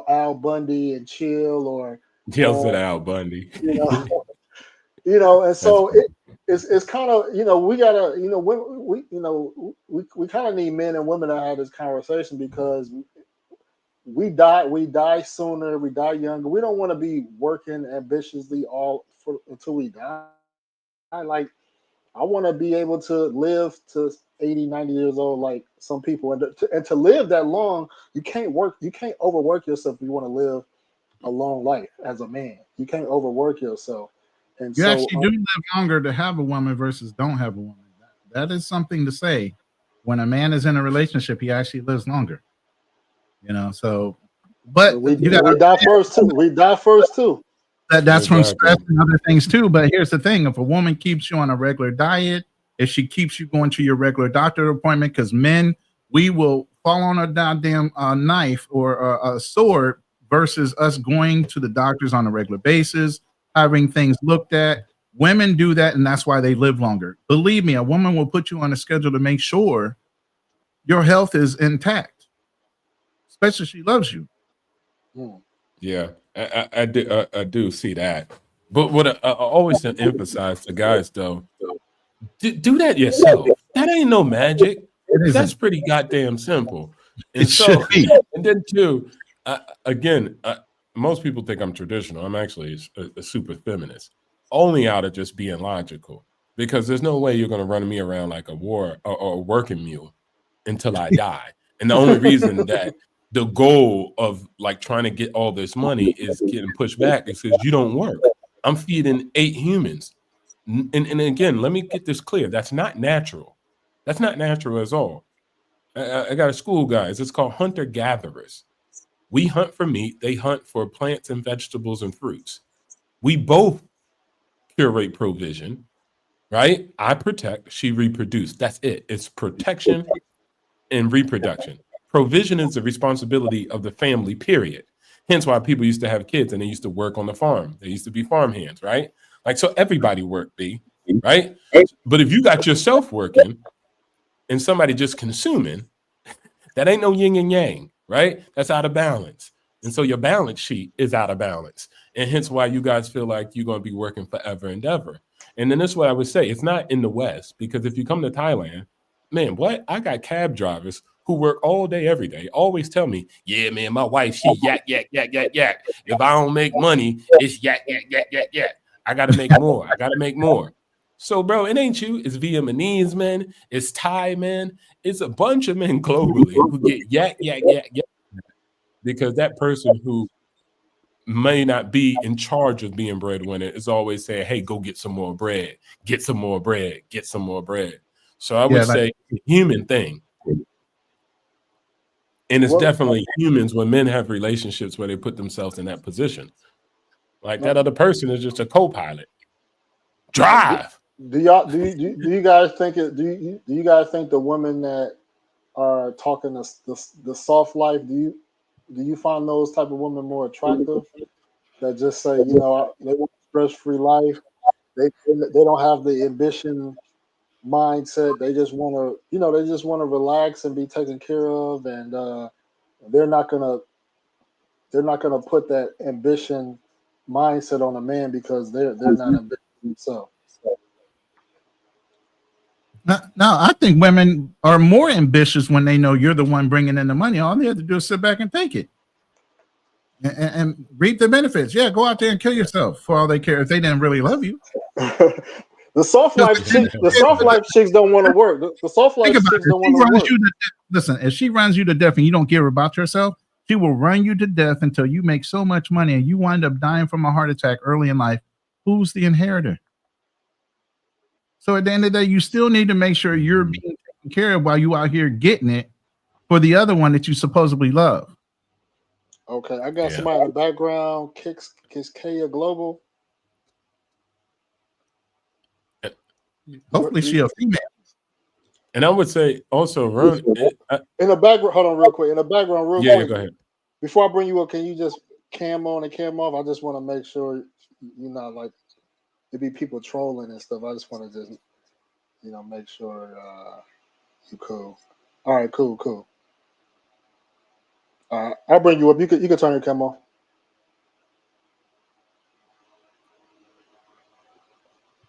Al Bundy and chill, or said Al Bundy. And so it's kind of, we gotta, we kind of need men and women to have this conversation, because we die sooner, we die younger. We don't want to be working ambitiously until we die. Like, I want to be able to live to 80, 90 years old, like some people, and to live that long, you can't overwork yourself if you want to live a long life as a man. You can't overwork yourself. And you actually do live longer to have a woman versus don't have a woman. That is something to say. When a man is in a relationship, he actually lives longer. So, but we die first too. We die first too. That's from stress and other things too. But here's the thing: if a woman keeps you on a regular diet, if she keeps you going to your regular doctor appointment, because men, we will fall on a goddamn knife or a sword versus us going to the doctors on a regular basis, having things looked at. Women do that, and that's why they live longer. Believe me, a woman will put you on a schedule to make sure your health is intact, especially if she loves you. Yeah, I do see that. But what I always emphasize to guys, though, do that yourself. That ain't no magic. That's pretty goddamn simple. And so, and then too, again, most people think I'm traditional. I'm actually a super feminist, only out of just being logical. Because there's no way you're going to run me around like a war or a working mule until I die. And the only reason that the goal of like trying to get all this money is getting pushed back is because you don't work. I'm feeding 8 humans. And again, let me get this clear. That's not natural. That's not natural at all. I got a school, guys. It's called hunter-gatherers. We hunt for meat. They hunt for plants and vegetables and fruits. We both curate provision, right? I protect, she reproduce. That's it. It's protection and reproduction. Provision is the responsibility of the family, period. Hence why people used to have kids and they used to work on the farm. They used to be farm hands, right? Like, so everybody worked, right? But if you got yourself working and somebody just consuming, that ain't no yin and yang, right? That's out of balance. And so your balance sheet is out of balance. And hence why you guys feel like you're going to be working forever and ever. And then this is what I would say. It's not in the West, because if you come to Thailand, man, what? I got cab drivers who work all day, every day, always tell me, yeah, man, my wife, she yak, yak, yak, yak, yak. If I don't make money, it's yak, yak, yak, yak, yak. I got to make more. I got to make more. So, bro, it ain't you. It's Vietnamese men. It's Thai men. It's a bunch of men globally who get yak, yak, yak, yak. Because that person who may not be in charge of being breadwinner is always saying, hey, go get some more bread. Get some more bread. Get some more bread. So I would say it's a human thing. And it's definitely humans when men have relationships where they put themselves in that position. Like that other person is just a co-pilot. Drive. Do you guys think do you guys think the women that are talking the soft life, do you find those type of women more attractive? That just say, you know, they want a stress-free life. They don't have the ambition mindset. They just want to, you know, they just want to relax and be taken care of, and they're not gonna put that ambition mindset on a man because they're not ambitious themselves. No, I think women are more ambitious when they know you're the one bringing in the money. All they have to do is sit back and take it and reap the benefits. Yeah, go out there and kill yourself for all they care if they didn't really love you. The soft life chicks don't want to work. The soft life chicks don't want to work. Listen, if she runs you to death and you don't care about yourself, she will run you to death until you make so much money and you wind up dying from a heart attack early in life. Who's the inheritor? So at the end of the day, you still need to make sure you're being taken care of while you out here getting it for the other one that you supposedly love. Okay, I got somebody in the background. Kicks Kaya Global. Hopefully she a female. And I would say also, in the background, hold on real quick. In the background, real quick. Yeah, go ahead. Before I bring you up, can you just cam on and cam off? I just want to make sure you're not like, there be people trolling and stuff. I just want to just, you know, make sure you cool. All right, cool. I'll bring you up. You can turn your cam off.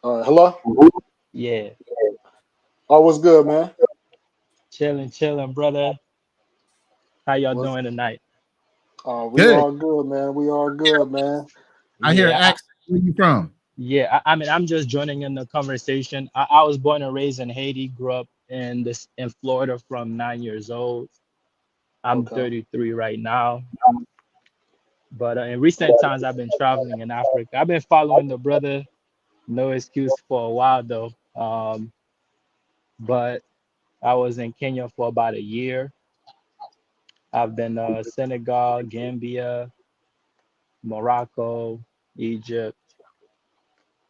All right, hello? Yeah. Oh, what's good, man? Chilling, brother. How y'all doing tonight? We all good, man. We all good, man. I hear accent. Where you from? Yeah, I mean, I'm just joining in the conversation. I was born and raised in Haiti, grew up in Florida from 9 years old. I'm 33 right now. But in recent times, I've been traveling in Africa. I've been following the brother, No Excuse, for a while, though. But I was in Kenya for about a year. I've been Senegal, Gambia, Morocco, Egypt.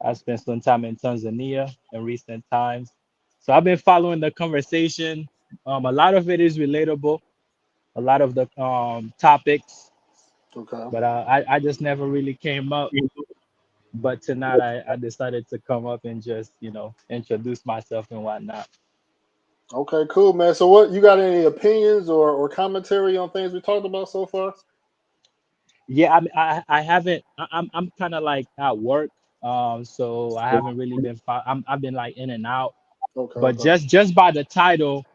I spent some time in Tanzania in recent times. So I've been following the conversation. A lot of it is relatable. a lot of the topics, Okay. but I just never really came up. But tonight I decided to come up and just, introduce myself and whatnot. Okay, cool, man. So what you got any opinions or commentary on things we talked about so far? Yeah, I haven't. I'm kind of like at work, so I haven't really been. I've been like in and out. Okay, But okay. just by the title,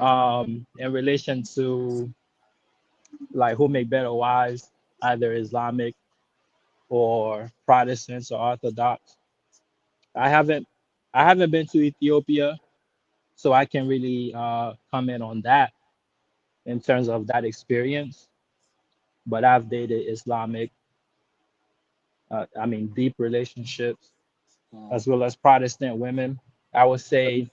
in relation to like who make better wives, either Islamic or Protestants or Orthodox. I haven't I haven't been to Ethiopia, so I can really comment on that in terms of that experience. But I've dated Islamic, I mean, deep relationships, Mm, as well as Protestant women. I would say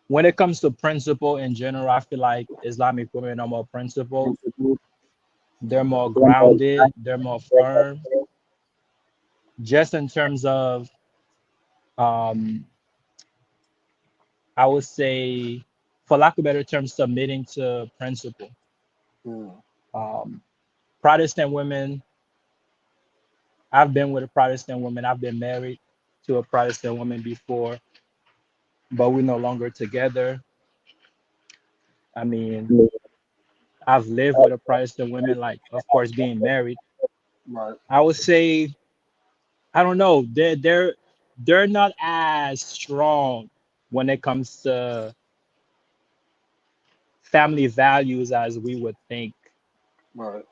when it comes to principle in general, I feel like Islamic women are more principled. They're okay. more grounded. They're more firm. Just in terms of, um, I would say, for lack of better term, submitting to principle. Mm, Um, Protestant women, I've been with a Protestant woman. I've been married to a Protestant woman before, but we're no longer together. I mean, I've lived with a Protestant woman, like, of course, being married. right. I would say, I don't know, they're not as strong when it comes to family values as we would think. Right.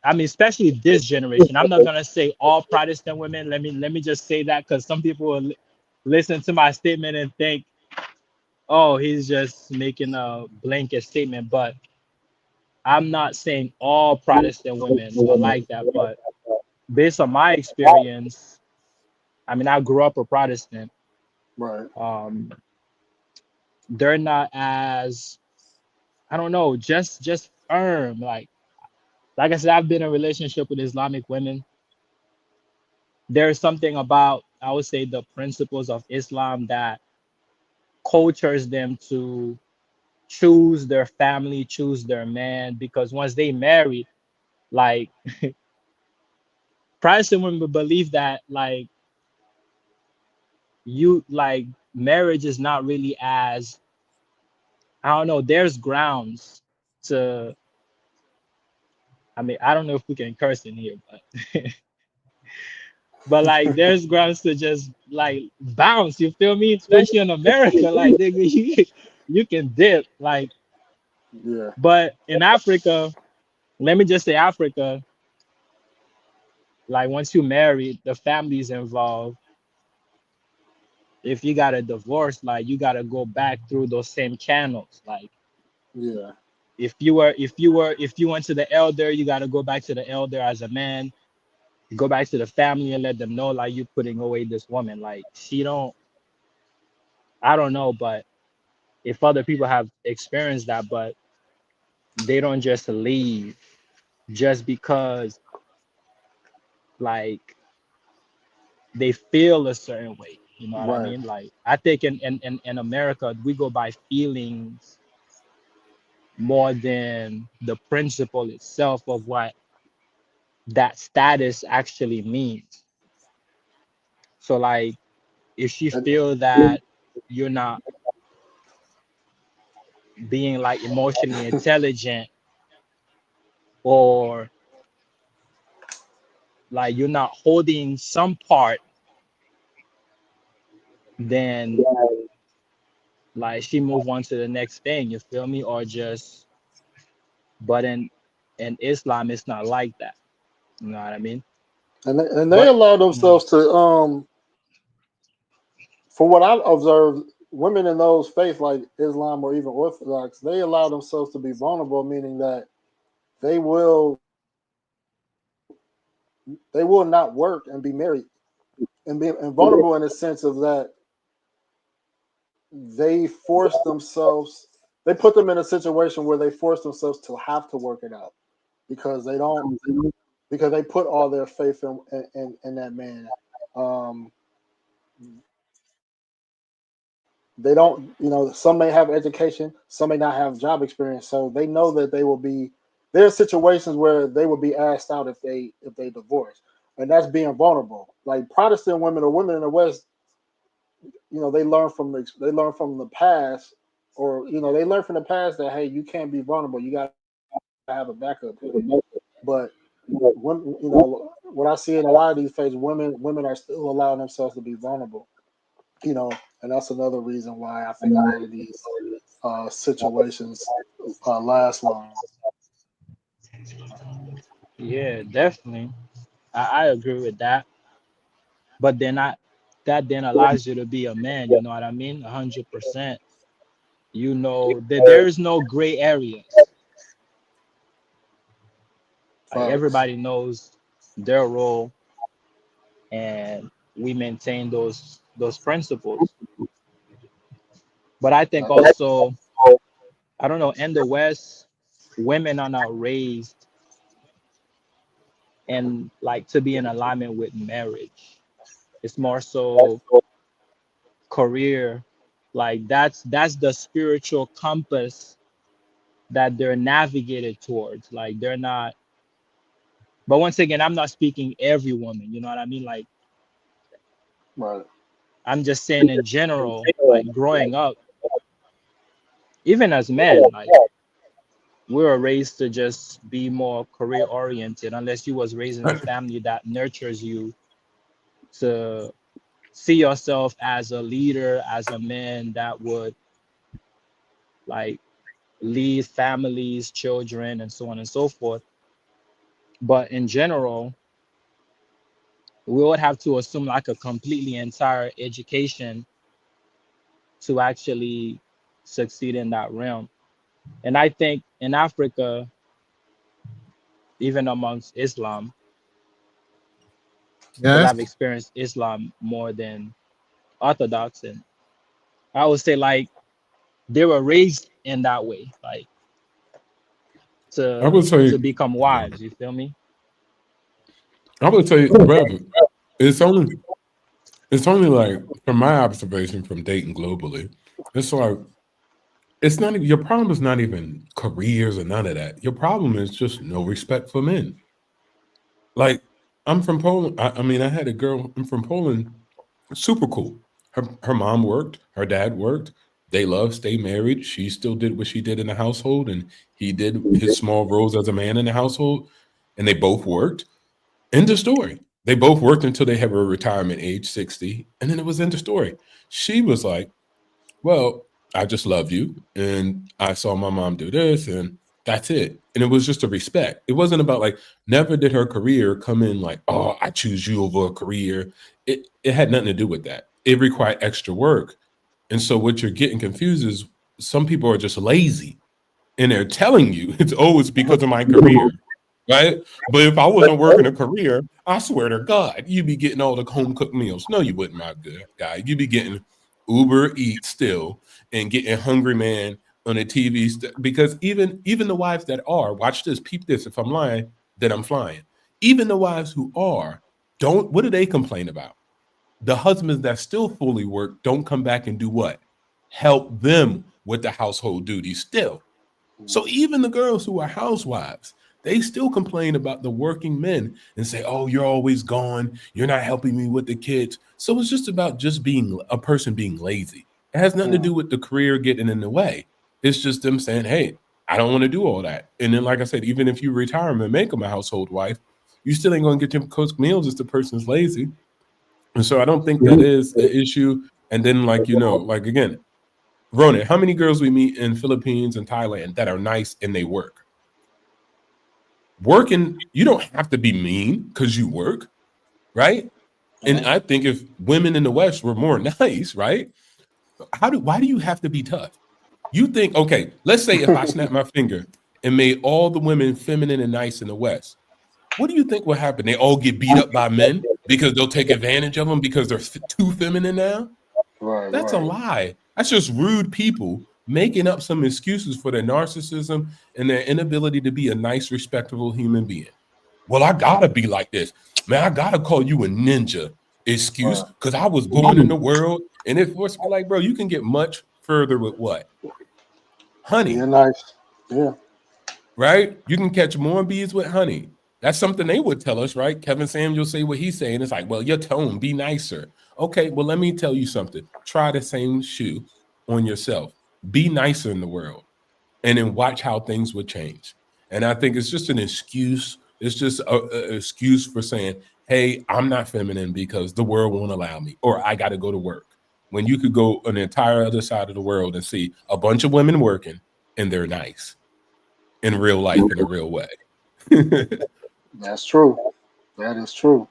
I mean, especially this generation. I'm not gonna say all Protestant women. Let me just say that because some people will listen to my statement and think, oh, he's just making a blanket statement. But I'm not saying all Protestant women are like that. But based on my experience, I mean, I grew up a Protestant. Right. Um, they're not as, I don't know, just firm. Like I said, I've been in a relationship with Islamic women. There's something about, I would say, the principles of Islam that cultures them to choose their family, choose their man, because once they marry, like, Protestant women believe that, like, marriage is not really as, I don't know, there's grounds to, I mean, I don't know if we can curse in here, but like there's grounds to just like bounce, you feel me? Especially in America, like nigga, you can dip. Like, Yeah. but in Africa, let me just say Africa, like once you marry, the family's involved. If you got a divorce, like you gotta go back through those same channels. Like Yeah. if you went to the elder, you gotta go back to the elder as a man, go back to the family and let them know like you putting away this woman. Like she don't, I don't know, but if other people have experienced that, but they don't just leave just because like they feel a certain way. You know what I Right. mean? Like I think in America we go by feelings more than the principle itself of what that status actually means. So like if you And, feel that you're not being like emotionally intelligent, or like you're not holding some part, then like she move on to the next thing, you feel me? Or just, but in Islam it's not like that. You know what I mean? they But allow mm, themselves to for what I've observed, women in those faiths like Islam or even Orthodox, they allow themselves to be vulnerable, meaning that they will they will not work and be married and be and vulnerable in the sense of that they force themselves, they put them in a situation where they force themselves to have to work it out because they don't, because they put all their faith in that man. Um, they don't, some may have education, some may not have job experience, so they know that there are situations where they will be asked out if they divorce, and that's being vulnerable. Like Protestant women or women in the West, they learn from the past, or they learn from the past that, hey, you can't be vulnerable, you got to have a backup plan. But when, what I see in a lot of these cases, women are still allowing themselves to be vulnerable, and that's another reason why I think a lot of these situations last long. Yeah, definitely. I agree with that. But then that then allows you to be a man, you know what I mean? 100%. That there's no gray areas. Like Facts. everybody knows their role, and we maintain those principles. But I think also, I don't know, in the West, women are not raised and like to be in alignment with marriage. It's more so career. Like that's the spiritual compass that they're navigated towards. Like they're not. But once again, I'm not speaking every woman. You know what I mean? Like Right. I'm just saying in general. Like growing up, even as men, like we were raised to just be more career oriented. Unless you was raised in a family that nurtures you to see yourself as a leader, as a man that would like lead families, children, and so on and so forth. But in general, we would have to assume like a completely entire education to actually succeed in that realm. And I think in Africa, even amongst Islam, because Yes. I've experienced Islam more than Orthodox, and I would say like they were raised in that way, like I would to say, become wives. You feel me? brother, it's only like from my observation from dating globally, it's like it's not your problem is not even careers or none of that. Your problem is just no respect for men. Like I'm from Poland. I mean, I had a girl. I'm from Poland. Super cool. Her mom worked. Her dad worked. They loved, stay married. She still did what she did in the household, and he did his small roles as a man in the household. And they both worked. End of story. They both worked until they have a retirement age, 60, and then it was end of story. She was like, well, I just love you. And I saw my mom do this, and that's it. And it was just a respect. It wasn't about like, never did her career come in like, oh, I choose you over a career. It had nothing to do with that. It required extra work. And so what you're getting confused is some people are just lazy and they're telling you it's because of my career. Right. But if I wasn't working a career, I swear to God, you'd be getting all the home cooked meals. No, you wouldn't, my good guy. You'd be getting Uber Eats still and getting Hungry Man on the TV because even the wives that are, watch this, peep this. If I'm lying, then I'm flying. Even the wives who are, what do they complain about? The husbands that still fully work don't come back and do what? Help them with the household duties still. So even the girls who are housewives, they still complain about the working men and say, oh, you're always gone. You're not helping me with the kids. So it's just about just being a person being lazy. It has nothing to do with the career getting in the way. It's just them saying, hey, I don't want to do all that. And then, like I said, even if you retire and make them a household wife, you still ain't going to get them cooked meals if the person's lazy. And so I don't think that is an issue. And then, like again, Ronan, how many girls we meet in Philippines and Thailand that are nice and they work? Working, you don't have to be mean because you work, right? And I think if women in the West were more nice, right? Why do you have to be tough? You think, okay, let's say if I snap my finger and made all the women feminine and nice in the West, what do you think will happen? They all get beat up by men because they'll take advantage of them because they're too feminine now? Right. That's a lie. That's just rude people making up some excuses for their narcissism and their inability to be a nice, respectable human being. Well, I gotta be like this. Man, I gotta call you a ninja excuse because I was born in the world And it forced me like, bro, you can get much further with what? Honey. Yeah, nice. Yeah. Right? You can catch more bees with honey. That's something they would tell us, right? Kevin Samuel say what he's saying. It's like, well, your tone, be nicer. Okay, well, let me tell you something. Try the same shoe on yourself. Be nicer in the world. And then watch how things would change. And I think it's just an excuse. It's just an excuse for saying, hey, I'm not feminine because the world won't allow me, or I got to go to work. When you could go on the entire other side of the world and see a bunch of women working and they're nice in real life in a real way. That's true. That is true.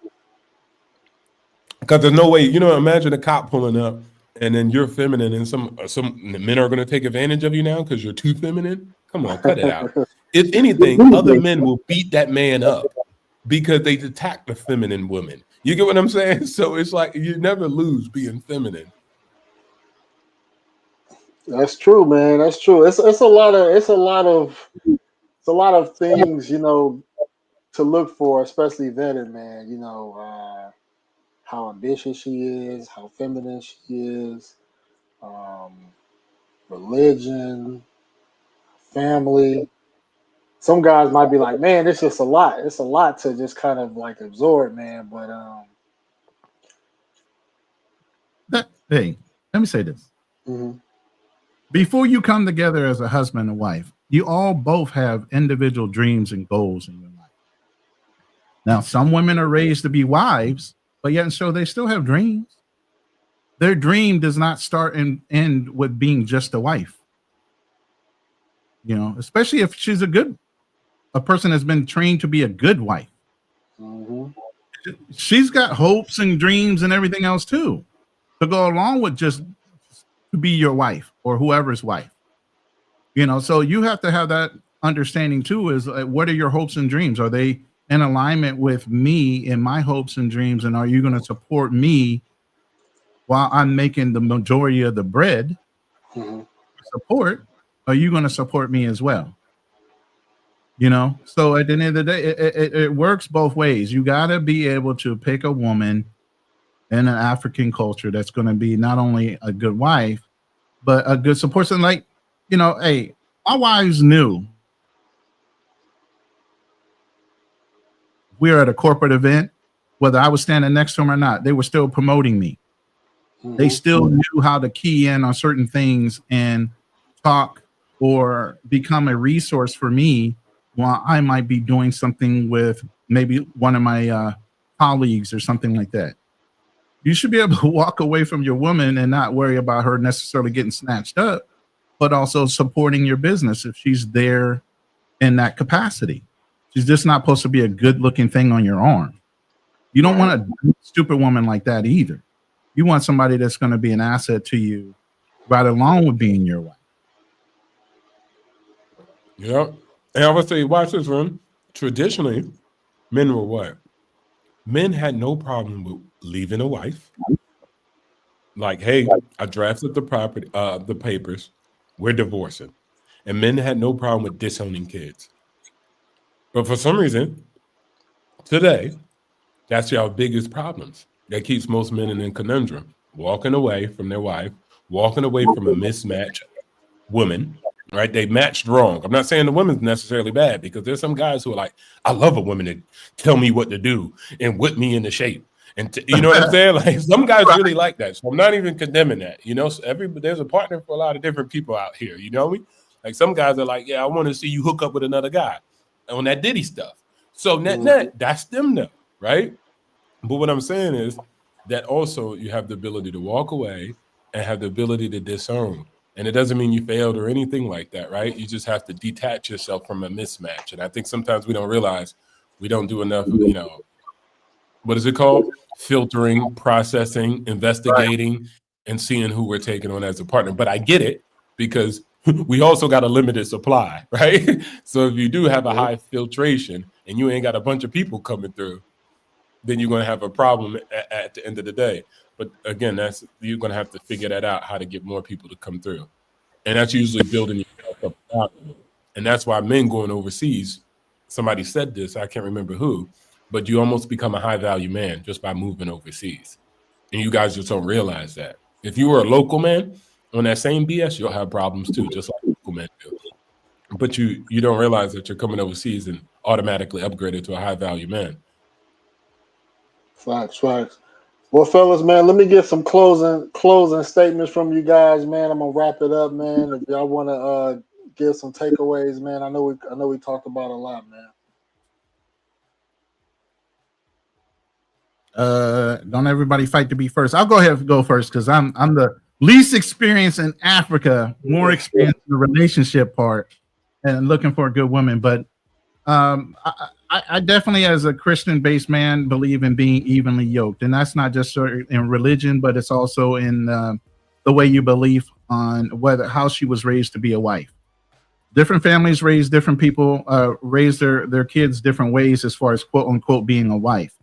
Because there's no way, imagine a cop pulling up and then you're feminine and some men are going to take advantage of you now because you're too feminine. Come on, cut it out. If anything, other men will beat that man up because they attack the feminine woman. You get what I'm saying? So it's like you never lose being feminine. That's true, man. That's true. It's a lot of things, to look for, especially vetted, man. How ambitious she is, how feminine she is, religion, family. Some guys might be like, man, it's just a lot. It's a lot to just kind of like absorb, man. But hey, let me say this. Mm-hmm. Before you come together as a husband and wife, you all both have individual dreams and goals in your life. Now, some women are raised to be wives, but yet and so they still have dreams. Their dream does not start and end with being just a wife. Especially if she's a person has been trained to be a good wife. Mm-hmm. She's got hopes and dreams and everything else too, to go along with just to be your wife or whoever's wife. So you have to have that understanding too, is what are your hopes and dreams? Are they in alignment with me and my hopes and dreams? And are you going to support me while I'm making the majority of the bread? Mm-hmm. Support, are you going to support me as well? So at the end of the day, it works both ways. You got to be able to pick a woman in an African culture that's going to be not only a good wife, but a good support. And like, hey, my wives knew we were at a corporate event, whether I was standing next to them or not, they were still promoting me. Mm-hmm. They still knew how to key in on certain things and talk or become a resource for me while I might be doing something with maybe one of my colleagues or something like that. You should be able to walk away from your woman and not worry about her necessarily getting snatched up, but also supporting your business if she's there in that capacity. She's just not supposed to be a good-looking thing on your arm. You don't want a stupid woman like that either. You want somebody that's going to be an asset to you right along with being your wife. Yeah. And I would say, watch this, Ron. Traditionally, men were what? Men had no problem with leaving a wife. Like, hey, I drafted the papers. We're divorcing. And men had no problem with disowning kids. But for some reason, today, that's your biggest problems. That keeps most men in a conundrum. Walking away from their wife, walking away from a mismatched woman, right? They matched wrong. I'm not saying the woman's necessarily bad, because there's some guys who are like, I love a woman to tell me what to do and whip me into shape. And you know what I'm saying? Like, some guys really like that. So I'm not even condemning that. So there's a partner for a lot of different people out here. You know me? Like, some guys are like, yeah, I want to see you hook up with another guy on that Diddy stuff. So net, that's them though, right? But what I'm saying is that also you have the ability to walk away and have the ability to disown. And it doesn't mean you failed or anything like that, right? You just have to detach yourself from a mismatch. And I think sometimes we don't realize we don't do enough, what is it called? Filtering, processing, investigating, and seeing who we're taking on as a partner. But I get it, because we also got a limited supply, right? So if you do have a high filtration and you ain't got a bunch of people coming through, then you're going to have a problem at the end of the day. But again, you're going to have to figure that out, how to get more people to come through. And that's usually building yourself up. And that's why men going overseas, somebody said this, I can't remember who, but you almost become a high value man just by moving overseas. And you guys just don't realize that. If you were a local man on that same BS, you'll have problems too, just like local men do. But you don't realize that you're coming overseas and automatically upgraded to a high value man. Facts. Well, fellas, man, let me get some closing statements from you guys, man. I'm gonna wrap it up, man. If y'all want to give some takeaways, man, I know we talked about a lot, man. Don't everybody fight to be first. I'll go ahead and go first because I'm the least experienced in Africa, more experienced in the relationship part and looking for a good woman. But I definitely, as a Christian-based man, believe in being evenly yoked, and that's not just in religion, but it's also in the way you believe on how she was raised to be a wife. Different families raise different people, raise their kids different ways as far as quote unquote being a wife.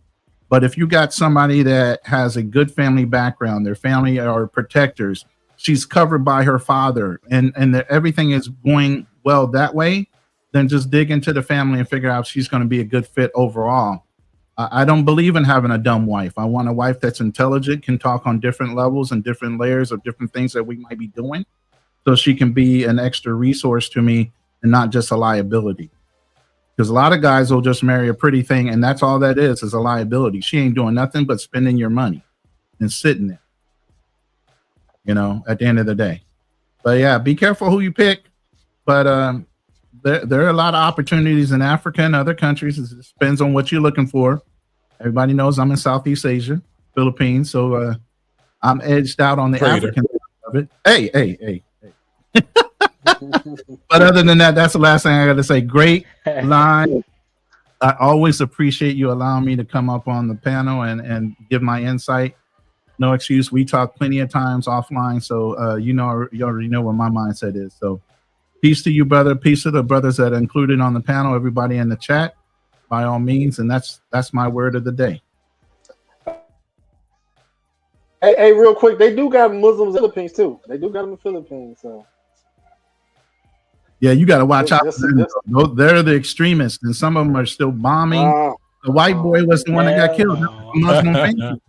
But if you got somebody that has a good family background, their family are protectors, she's covered by her father, and everything is going well that way, then just dig into the family and figure out if she's going to be a good fit overall. I don't believe in having a dumb wife. I want a wife that's intelligent, can talk on different levels and different layers of different things that we might be doing, so she can be an extra resource to me and not just a liability. Because a lot of guys will just marry a pretty thing, and that's all that is a liability. She ain't doing nothing but spending your money and sitting there, at the end of the day. But yeah, be careful who you pick. But there are a lot of opportunities in Africa and other countries. It depends on what you're looking for. Everybody knows I'm in Southeast Asia, Philippines, so I'm edged out on the African side of it. Hey. But other than that, that's the last thing I got to say. Great line. I always appreciate you allowing me to come up on the panel and give my insight. No excuse. We talk plenty of times offline, so you already know what my mindset is. So peace to you, brother. Peace to the brothers that are included on the panel, everybody in the chat, by all means. And that's my word of the day. Hey, real quick, they do got Muslims in the Philippines too. They do got them in the Philippines, so. Yeah, you got to watch out. They're the extremists, and some of them are still bombing. The white boy was the one that got killed. The Muslim family.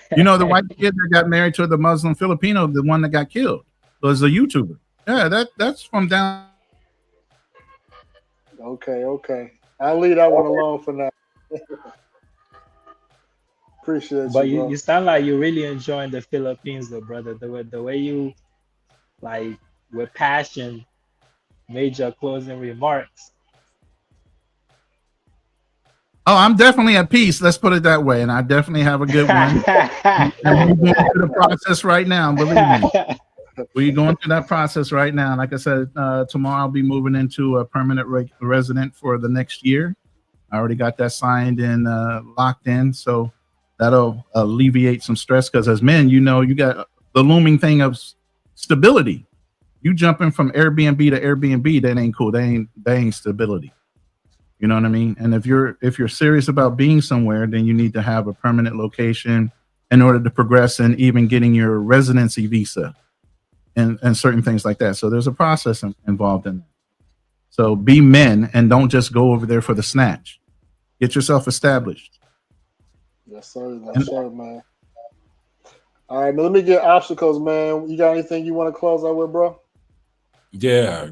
The white kid that got married to the Muslim Filipino, the one that got killed, was a YouTuber. Yeah, that's from down. Okay. I'll leave that one alone for now. Appreciate but you. But you sound like you're really enjoying the Philippines, though, brother. The way you, like, with passion, made your closing remarks. Oh, I'm definitely at peace. Let's put it that way. And I definitely have a good one. And we're going through the process right now. Believe me. We're going through that process right now. Like I said, tomorrow I'll be moving into a permanent resident for the next year. I already got that signed and locked in. So that'll alleviate some stress. Because as men, you got the looming thing of stability. You jumping from Airbnb to Airbnb, that ain't cool. That ain't stability. You know what I mean? And if you're serious about being somewhere, then you need to have a permanent location in order to progress and even getting your residency visa and certain things like that. So there's a process involved in that. So be men and don't just go over there for the snatch. Get yourself established. Yes, sir. Yes, sir, man. All right, let me get obstacles, man. You got anything you want to close out with, bro? Yeah,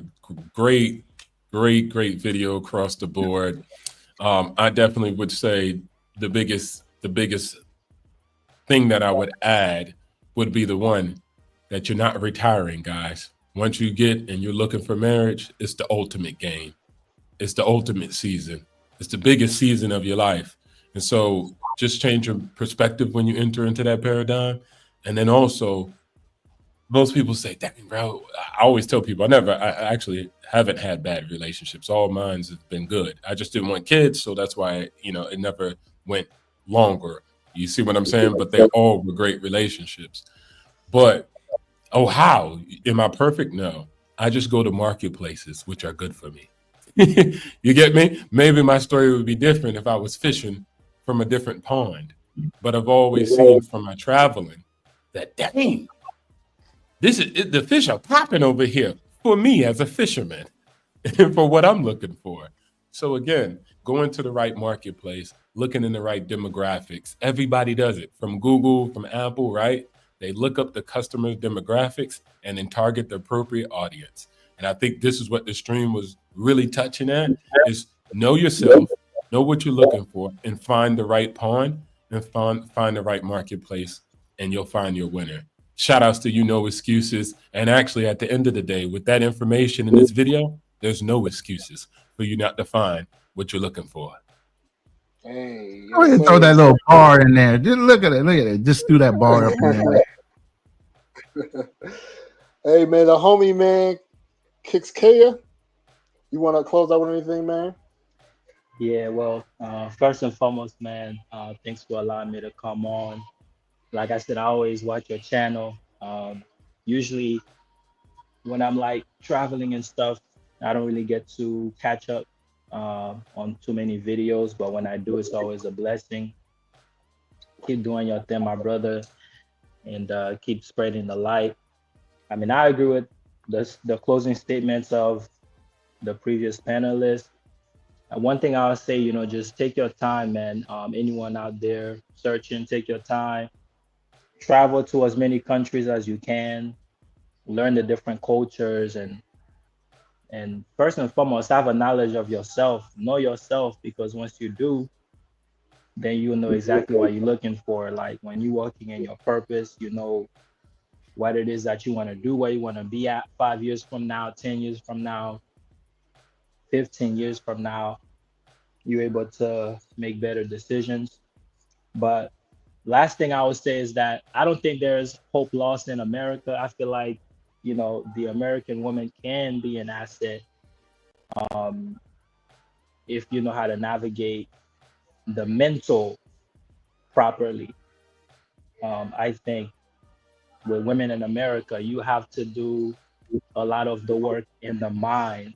great video across the board. I definitely would say the biggest thing that I would add would be the one that you're not retiring, guys. Once you get and you're looking for marriage, it's the ultimate game. It's the ultimate season. It's the biggest season of your life. And so just change your perspective when you enter into that paradigm. And then also, most people say, dang, bro, I always tell people I actually haven't had bad relationships. All mine's have been good. I just didn't want kids. So that's why, it never went longer. You see what I'm saying? But they all were great relationships. But, how? Am I perfect? No. I just go to marketplaces, which are good for me. You get me? Maybe my story would be different if I was fishing from a different pond. But I've always seen from my traveling that, dang, the fish are popping over here for me as a fisherman and for what I'm looking for. So again, going to the right marketplace, looking in the right demographics. Everybody does it, from Google, from Apple, right? They look up the customer demographics and then target the appropriate audience. And I think this is what the stream was really touching at, is know yourself, know what you're looking for, and find the right pawn and find the right marketplace, and you'll find your winner. Shout outs to you, No Excuses. And actually, at the end of the day, with that information in this video, there's no excuses for you not to find what you're looking for. Hey, go ahead and throw that little bar in there. Just look at it. Just threw that bar up in there. Hey, man, the homie, man, Kicks Kaya. You want to close out with anything, man? Yeah, well, first and foremost, man, thanks for allowing me to come on. Like I said, I always watch your channel. Usually when I'm like traveling and stuff, I don't really get to catch up on too many videos, but when I do, it's always a blessing. Keep doing your thing, my brother, and keep spreading the light. I mean, I agree with the closing statements of the previous panelists. One thing I'll say, just take your time, man. Anyone out there searching, take your time. Travel to as many countries as you can. Learn the different cultures, and first and foremost, have a knowledge of yourself. Know yourself, because once you do, then you'll know exactly what you're looking for. Like when you're working in your purpose, you know what it is that you want to do, where you want to be at 5 years from now, 10 years from now, 15 years from now. You're able to make better decisions. But last thing I would say is that I don't think there's hope lost in America. I feel like, the American woman can be an asset if you know how to navigate the mental properly. I think with women in America, you have to do a lot of the work in the mind,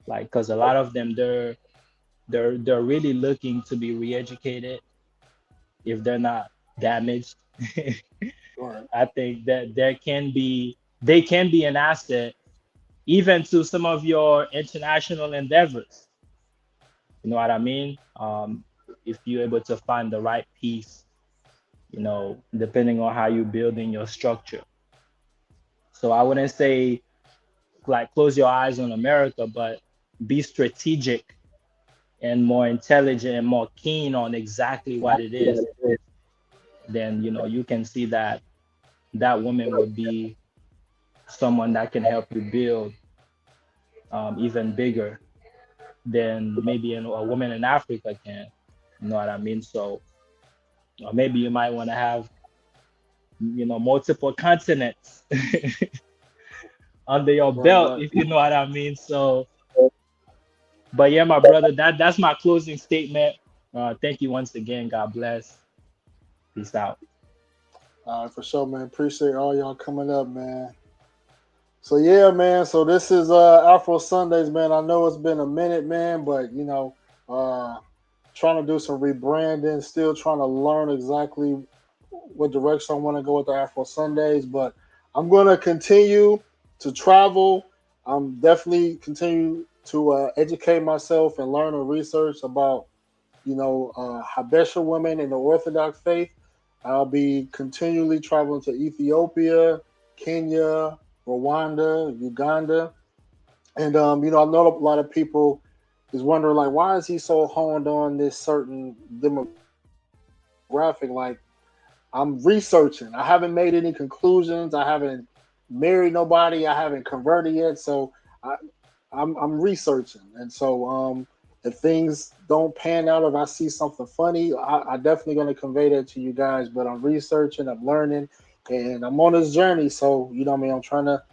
like, because a lot of them, they're really looking to be re-educated if they're not damaged. Right. I think that they can be an asset even to some of your international endeavors. You know what I mean? If you're able to find the right piece, depending on how you're building your structure. So I wouldn't say like close your eyes on America, but be strategic and more intelligent and more keen on exactly what it is. Then you can see that woman would be someone that can help you build even bigger than maybe a woman in Africa can. You know what I mean? So, or maybe you might want to have, multiple continents under your belt, Right. if you know what I mean. So, but yeah, my brother, that's my closing statement. Thank you once again. God bless. Peace out. All right, for sure, man. Appreciate all y'all coming up, man. So yeah, man. So this is Afro Sundays, man. I know it's been a minute, man, but trying to do some rebranding, still trying to learn exactly what direction I want to go with the Afro Sundays. But I'm going to continue to travel. I'm definitely continue to educate myself and learn and research about, Habesha women in the Orthodox faith. I'll be continually traveling to Ethiopia, Kenya, Rwanda, Uganda. And, I know a lot of people is wondering, like, why is he so honed on this certain demographic? Like, I'm researching. I haven't made any conclusions. I haven't married nobody. I haven't converted yet. So I'm researching. And so if things don't pan out, if I see something funny, I definitely going to convey that to you guys. But I'm researching, I'm learning, and I'm on this journey. So, I'm trying to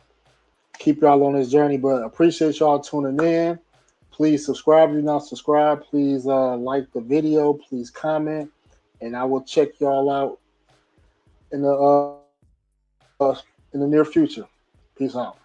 keep y'all on this journey. But appreciate y'all tuning in. Please subscribe if you're not subscribed. Please like the video. Please comment. And I will check y'all out in the near future. Peace out.